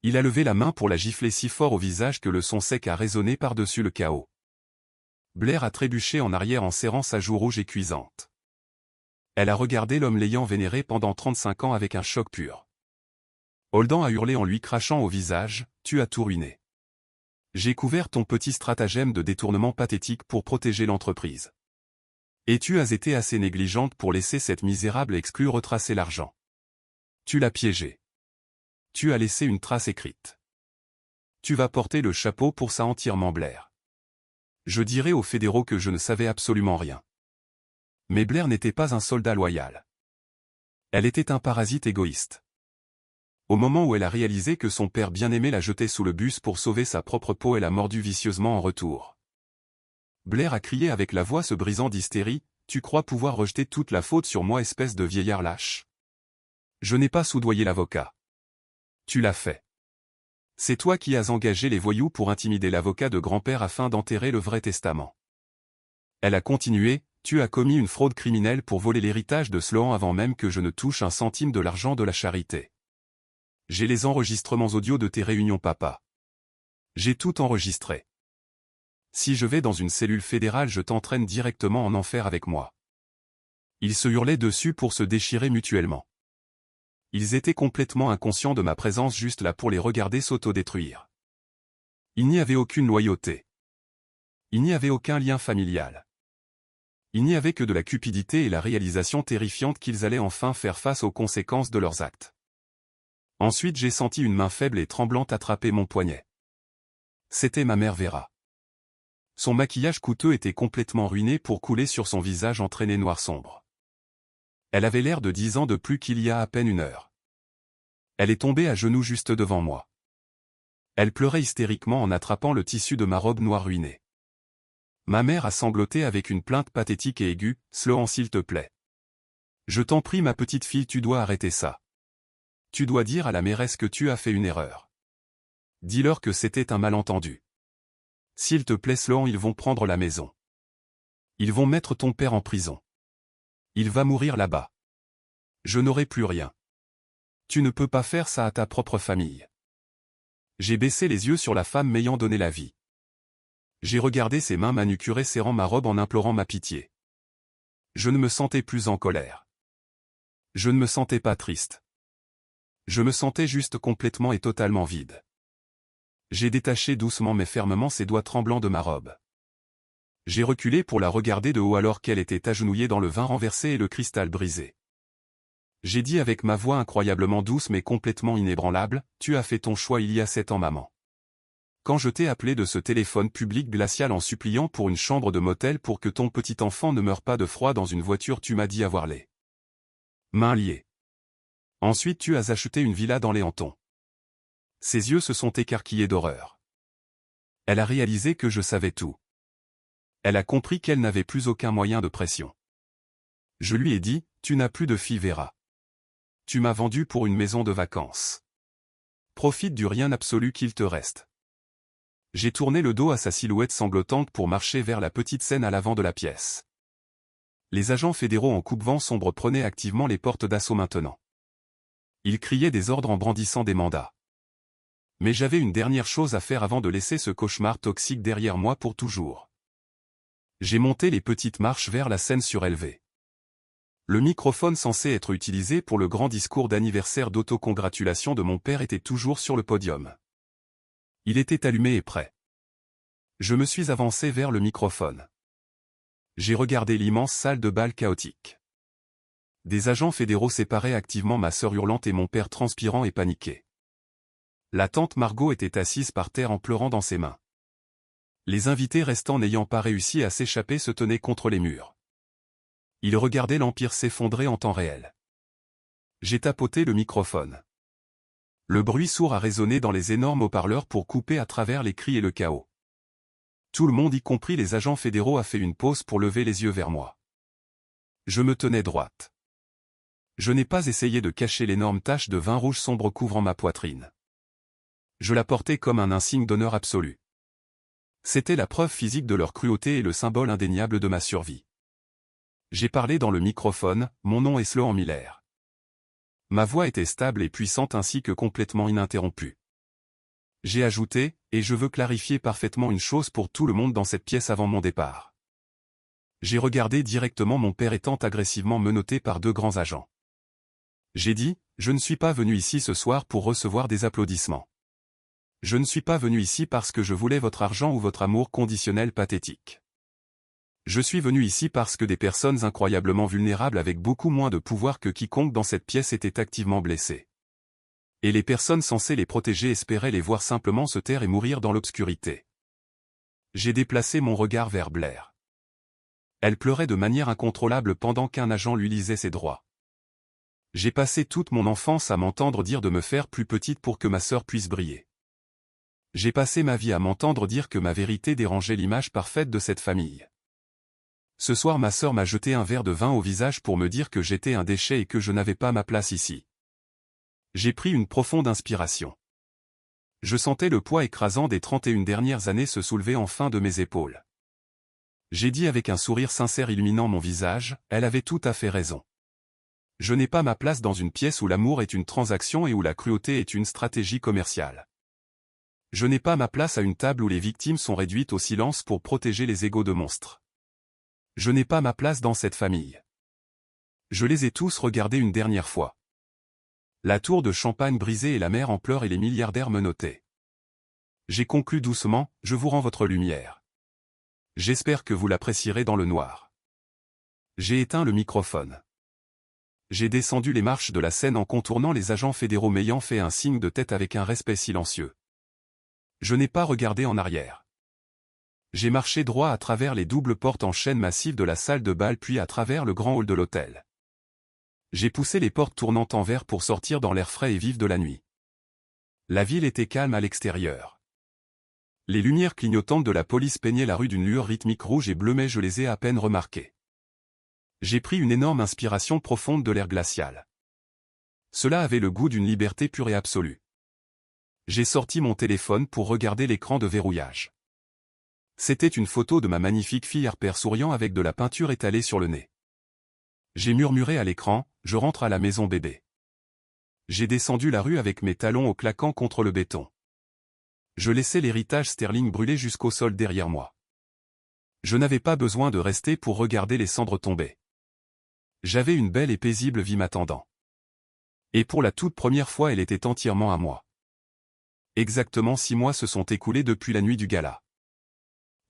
Il a levé la main pour la gifler si fort au visage que le son sec a résonné par-dessus le chaos. Blair a trébuché en arrière en serrant sa joue rouge et cuisante. Elle a regardé l'homme l'ayant vénéré pendant 35 ans avec un choc pur. Holden a hurlé en lui crachant au visage, « Tu as tout ruiné. J'ai couvert ton petit stratagème de détournement pathétique pour protéger l'entreprise. Et tu as été assez négligente pour laisser cette misérable exclue retracer l'argent. Tu l'as piégé. Tu as laissé une trace écrite. Tu vas porter le chapeau pour ça entièrement, Blair. Je dirai aux fédéraux que je ne savais absolument rien. » Mais Blair n'était pas un soldat loyal. Elle était un parasite égoïste. Au moment où elle a réalisé que son père bien-aimé la jetait sous le bus pour sauver sa propre peau, elle a mordu vicieusement en retour. Blair a crié avec la voix se brisant d'hystérie, « Tu crois pouvoir rejeter toute la faute sur moi, espèce de vieillard lâche? Je n'ai pas soudoyé l'avocat. Tu l'as fait. C'est toi qui as engagé les voyous pour intimider l'avocat de grand-père afin d'enterrer le vrai testament. » Elle a continué, « Tu as commis une fraude criminelle pour voler l'héritage de Sloan avant même que je ne touche un centime de l'argent de la charité. J'ai les enregistrements audio de tes réunions, papa. J'ai tout enregistré. Si je vais dans une cellule fédérale, je t'entraîne directement en enfer avec moi. » Ils se hurlaient dessus pour se déchirer mutuellement. Ils étaient complètement inconscients de ma présence juste là pour les regarder s'autodétruire. Il n'y avait aucune loyauté. Il n'y avait aucun lien familial. Il n'y avait que de la cupidité et la réalisation terrifiante qu'ils allaient enfin faire face aux conséquences de leurs actes. Ensuite j'ai senti une main faible et tremblante attraper mon poignet. C'était ma mère Vera. Son maquillage coûteux était complètement ruiné pour couler sur son visage entraîné noir sombre. Elle avait l'air de 10 ans de plus qu'il y a à peine une heure. Elle est tombée à genoux juste devant moi. Elle pleurait hystériquement en attrapant le tissu de ma robe noire ruinée. Ma mère a sangloté avec une plainte pathétique et aiguë, « Sloan, s'il te plaît. Je t'en prie, ma petite fille, tu dois arrêter ça. Tu dois dire à la mairesse que tu as fait une erreur. Dis-leur que c'était un malentendu. S'il te plaît Sloan, ils vont prendre la maison. Ils vont mettre ton père en prison. Il va mourir là-bas. Je n'aurai plus rien. Tu ne peux pas faire ça à ta propre famille. J'ai baissé les yeux sur la femme m'ayant donné la vie. J'ai regardé ses mains manucurées serrant ma robe en implorant ma pitié. Je ne me sentais plus en colère. Je ne me sentais pas triste. Je me sentais juste complètement et totalement vide. J'ai détaché doucement mais fermement ses doigts tremblants de ma robe. J'ai reculé pour la regarder de haut alors qu'elle était agenouillée dans le vin renversé et le cristal brisé. J'ai dit avec ma voix incroyablement douce mais complètement inébranlable, « Tu as fait ton choix il y a 7 ans maman. Quand je t'ai appelé de ce téléphone public glacial en suppliant pour une chambre de motel pour que ton petit enfant ne meure pas de froid dans une voiture, tu m'as dit avoir les mains liées. Ensuite tu as acheté une villa dans les Hantons. » Ses yeux se sont écarquillés d'horreur. Elle a réalisé que je savais tout. Elle a compris qu'elle n'avait plus aucun moyen de pression. Je lui ai dit, « Tu n'as plus de fille Vera. Tu m'as vendu pour une maison de vacances. Profite du rien absolu qu'il te reste. » J'ai tourné le dos à sa silhouette sanglotante pour marcher vers la petite scène à l'avant de la pièce. Les agents fédéraux en coupe-vent sombre prenaient activement les portes d'assaut maintenant. Ils criaient des ordres en brandissant des mandats. Mais j'avais une dernière chose à faire avant de laisser ce cauchemar toxique derrière moi pour toujours. J'ai monté les petites marches vers la scène surélevée. Le microphone censé être utilisé pour le grand discours d'anniversaire d'autocongratulation de mon père était toujours sur le podium. Il était allumé et prêt. Je me suis avancé vers le microphone. J'ai regardé l'immense salle de bal chaotique. Des agents fédéraux séparaient activement ma sœur hurlante et mon père transpirant et paniqué. La tante Margot était assise par terre en pleurant dans ses mains. Les invités restants n'ayant pas réussi à s'échapper se tenaient contre les murs. Ils regardaient l'Empire s'effondrer en temps réel. J'ai tapoté le microphone. Le bruit sourd a résonné dans les énormes haut-parleurs pour couper à travers les cris et le chaos. Tout le monde, y compris les agents fédéraux, a fait une pause pour lever les yeux vers moi. Je me tenais droite. Je n'ai pas essayé de cacher l'énorme tache de vin rouge sombre couvrant ma poitrine. Je la portais comme un insigne d'honneur absolu. C'était la preuve physique de leur cruauté et le symbole indéniable de ma survie. J'ai parlé dans le microphone, mon nom est Sloan Miller. Ma voix était stable et puissante ainsi que complètement ininterrompue. J'ai ajouté, et je veux clarifier parfaitement une chose pour tout le monde dans cette pièce avant mon départ. J'ai regardé directement mon père étant agressivement menotté par 2 grands agents. J'ai dit, je ne suis pas venu ici ce soir pour recevoir des applaudissements. Je ne suis pas venu ici parce que je voulais votre argent ou votre amour conditionnel pathétique. Je suis venu ici parce que des personnes incroyablement vulnérables avec beaucoup moins de pouvoir que quiconque dans cette pièce étaient activement blessées. Et les personnes censées les protéger espéraient les voir simplement se taire et mourir dans l'obscurité. J'ai déplacé mon regard vers Blair. Elle pleurait de manière incontrôlable pendant qu'un agent lui lisait ses droits. J'ai passé toute mon enfance à m'entendre dire de me faire plus petite pour que ma sœur puisse briller. J'ai passé ma vie à m'entendre dire que ma vérité dérangeait l'image parfaite de cette famille. Ce soir ma sœur m'a jeté un verre de vin au visage pour me dire que j'étais un déchet et que je n'avais pas ma place ici. J'ai pris une profonde inspiration. Je sentais le poids écrasant des 31 dernières années se soulever enfin de mes épaules. J'ai dit avec un sourire sincère illuminant mon visage, elle avait tout à fait raison. Je n'ai pas ma place dans une pièce où l'amour est une transaction et où la cruauté est une stratégie commerciale. Je n'ai pas ma place à une table où les victimes sont réduites au silence pour protéger les égos de monstres. Je n'ai pas ma place dans cette famille. Je les ai tous regardés une dernière fois. La tour de champagne brisée et la mer en pleurs et les milliardaires menottés. J'ai conclu doucement, je vous rends votre lumière. J'espère que vous l'apprécierez dans le noir. J'ai éteint le microphone. J'ai descendu les marches de la scène en contournant les agents fédéraux m'ayant fait un signe de tête avec un respect silencieux. Je n'ai pas regardé en arrière. J'ai marché droit à travers les doubles portes en chêne massive de la salle de bal puis à travers le grand hall de l'hôtel. J'ai poussé les portes tournantes en verre pour sortir dans l'air frais et vif de la nuit. La ville était calme à l'extérieur. Les lumières clignotantes de la police peignaient la rue d'une lueur rythmique rouge et bleu mais je les ai à peine remarquées. J'ai pris une énorme inspiration profonde de l'air glacial. Cela avait le goût d'une liberté pure et absolue. J'ai sorti mon téléphone pour regarder l'écran de verrouillage. C'était une photo de ma magnifique fille Harper souriant avec de la peinture étalée sur le nez. J'ai murmuré à l'écran, je rentre à la maison bébé. J'ai descendu la rue avec mes talons au claquant contre le béton. Je laissais l'héritage Sterling brûler jusqu'au sol derrière moi. Je n'avais pas besoin de rester pour regarder les cendres tomber. J'avais une belle et paisible vie m'attendant. Et pour la toute première fois elle était entièrement à moi. Exactement 6 mois se sont écoulés depuis la nuit du gala.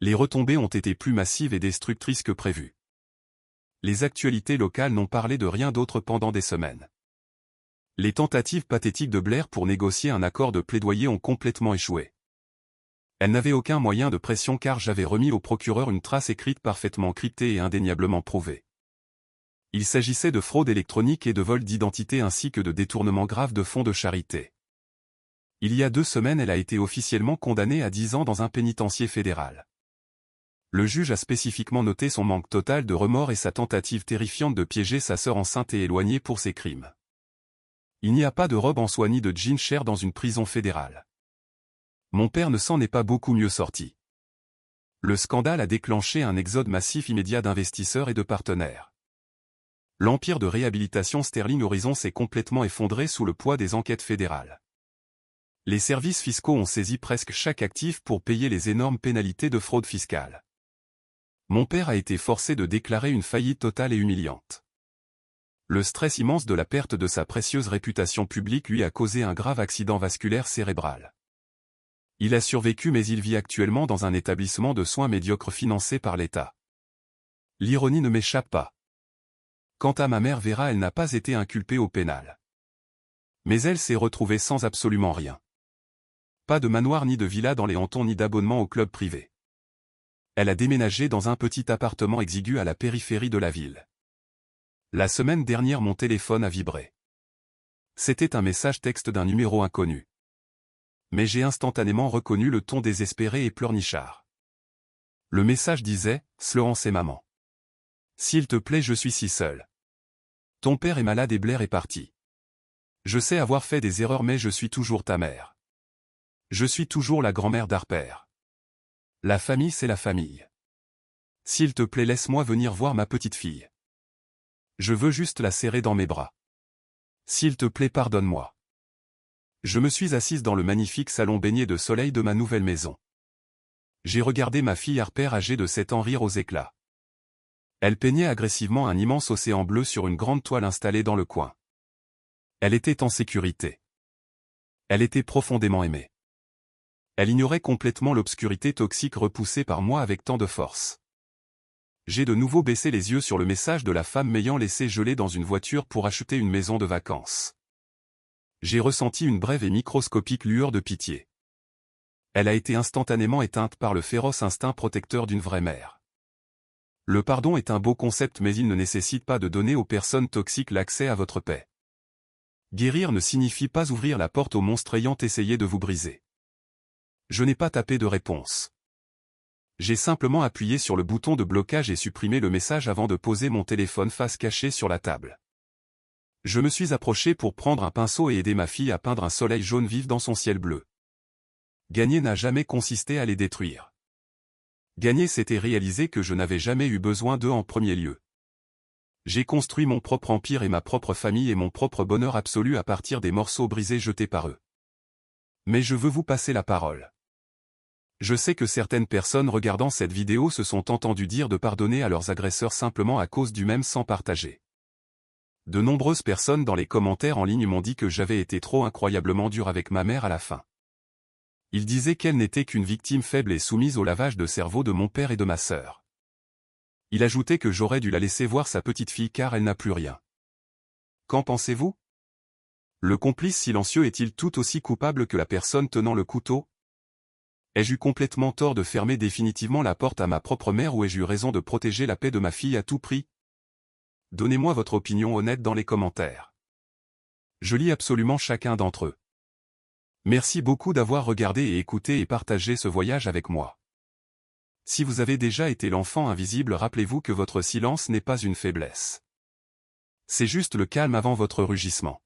Les retombées ont été plus massives et destructrices que prévu. Les actualités locales n'ont parlé de rien d'autre pendant des semaines. Les tentatives pathétiques de Blair pour négocier un accord de plaidoyer ont complètement échoué. Elle n'avait aucun moyen de pression car j'avais remis au procureur une trace écrite parfaitement cryptée et indéniablement prouvée. Il s'agissait de fraude électronique et de vol d'identité ainsi que de détournement grave de fonds de charité. Il y a 2 semaines elle a été officiellement condamnée à 10 ans dans un pénitencier fédéral. Le juge a spécifiquement noté son manque total de remords et sa tentative terrifiante de piéger sa sœur enceinte et éloignée pour ses crimes. Il n'y a pas de robe en soie ni de jean cher dans une prison fédérale. Mon père ne s'en est pas beaucoup mieux sorti. Le scandale a déclenché un exode massif immédiat d'investisseurs et de partenaires. L'empire de réhabilitation Sterling Horizon s'est complètement effondré sous le poids des enquêtes fédérales. Les services fiscaux ont saisi presque chaque actif pour payer les énormes pénalités de fraude fiscale. Mon père a été forcé de déclarer une faillite totale et humiliante. Le stress immense de la perte de sa précieuse réputation publique lui a causé un grave accident vasculaire cérébral. Il a survécu mais il vit actuellement dans un établissement de soins médiocre financé par l'État. L'ironie ne m'échappe pas. Quant à ma mère Vera, elle n'a pas été inculpée au pénal. Mais elle s'est retrouvée sans absolument rien. Pas de manoir ni de villa dans les hantons ni d'abonnement au club privé. Elle a déménagé dans un petit appartement exigu à la périphérie de la ville. La semaine dernière mon téléphone a vibré. C'était un message texte d'un numéro inconnu. Mais j'ai instantanément reconnu le ton désespéré et pleurnichard. Le message disait « Slorence et maman. S'il te plaît, je suis si seul. Ton père est malade et Blair est parti. Je sais avoir fait des erreurs mais je suis toujours ta mère. Je suis toujours la grand-mère d'Harper. La famille c'est la famille. S'il te plaît, laisse-moi venir voir ma petite fille. Je veux juste la serrer dans mes bras. S'il te plaît, pardonne-moi. » Je me suis assise dans le magnifique salon baigné de soleil de ma nouvelle maison. J'ai regardé ma fille Harper âgée de 7 ans rire aux éclats. Elle peignait agressivement un immense océan bleu sur une grande toile installée dans le coin. Elle était en sécurité. Elle était profondément aimée. Elle ignorait complètement l'obscurité toxique repoussée par moi avec tant de force. J'ai de nouveau baissé les yeux sur le message de la femme m'ayant laissé geler dans une voiture pour acheter une maison de vacances. J'ai ressenti une brève et microscopique lueur de pitié. Elle a été instantanément éteinte par le féroce instinct protecteur d'une vraie mère. Le pardon est un beau concept mais il ne nécessite pas de donner aux personnes toxiques l'accès à votre paix. Guérir ne signifie pas ouvrir la porte aux monstres ayant essayé de vous briser. Je n'ai pas tapé de réponse. J'ai simplement appuyé sur le bouton de blocage et supprimé le message avant de poser mon téléphone face cachée sur la table. Je me suis approché pour prendre un pinceau et aider ma fille à peindre un soleil jaune vif dans son ciel bleu. Gagner n'a jamais consisté à les détruire. Gagner, c'était réaliser que je n'avais jamais eu besoin d'eux en premier lieu. J'ai construit mon propre empire et ma propre famille et mon propre bonheur absolu à partir des morceaux brisés jetés par eux. Mais je veux vous passer la parole. Je sais que certaines personnes regardant cette vidéo se sont entendues dire de pardonner à leurs agresseurs simplement à cause du même sang partagé. De nombreuses personnes dans les commentaires en ligne m'ont dit que j'avais été trop incroyablement dur avec ma mère à la fin. Ils disaient qu'elle n'était qu'une victime faible et soumise au lavage de cerveau de mon père et de ma sœur. Il ajoutait que j'aurais dû la laisser voir sa petite fille car elle n'a plus rien. Qu'en pensez-vous? Le complice silencieux est-il tout aussi coupable que la personne tenant le couteau? Ai-je eu complètement tort de fermer définitivement la porte à ma propre mère ou ai-je eu raison de protéger la paix de ma fille à tout prix? Donnez-moi votre opinion honnête dans les commentaires. Je lis absolument chacun d'entre eux. Merci beaucoup d'avoir regardé et écouté et partagé ce voyage avec moi. Si vous avez déjà été l'enfant invisible, rappelez-vous que votre silence n'est pas une faiblesse. C'est juste le calme avant votre rugissement.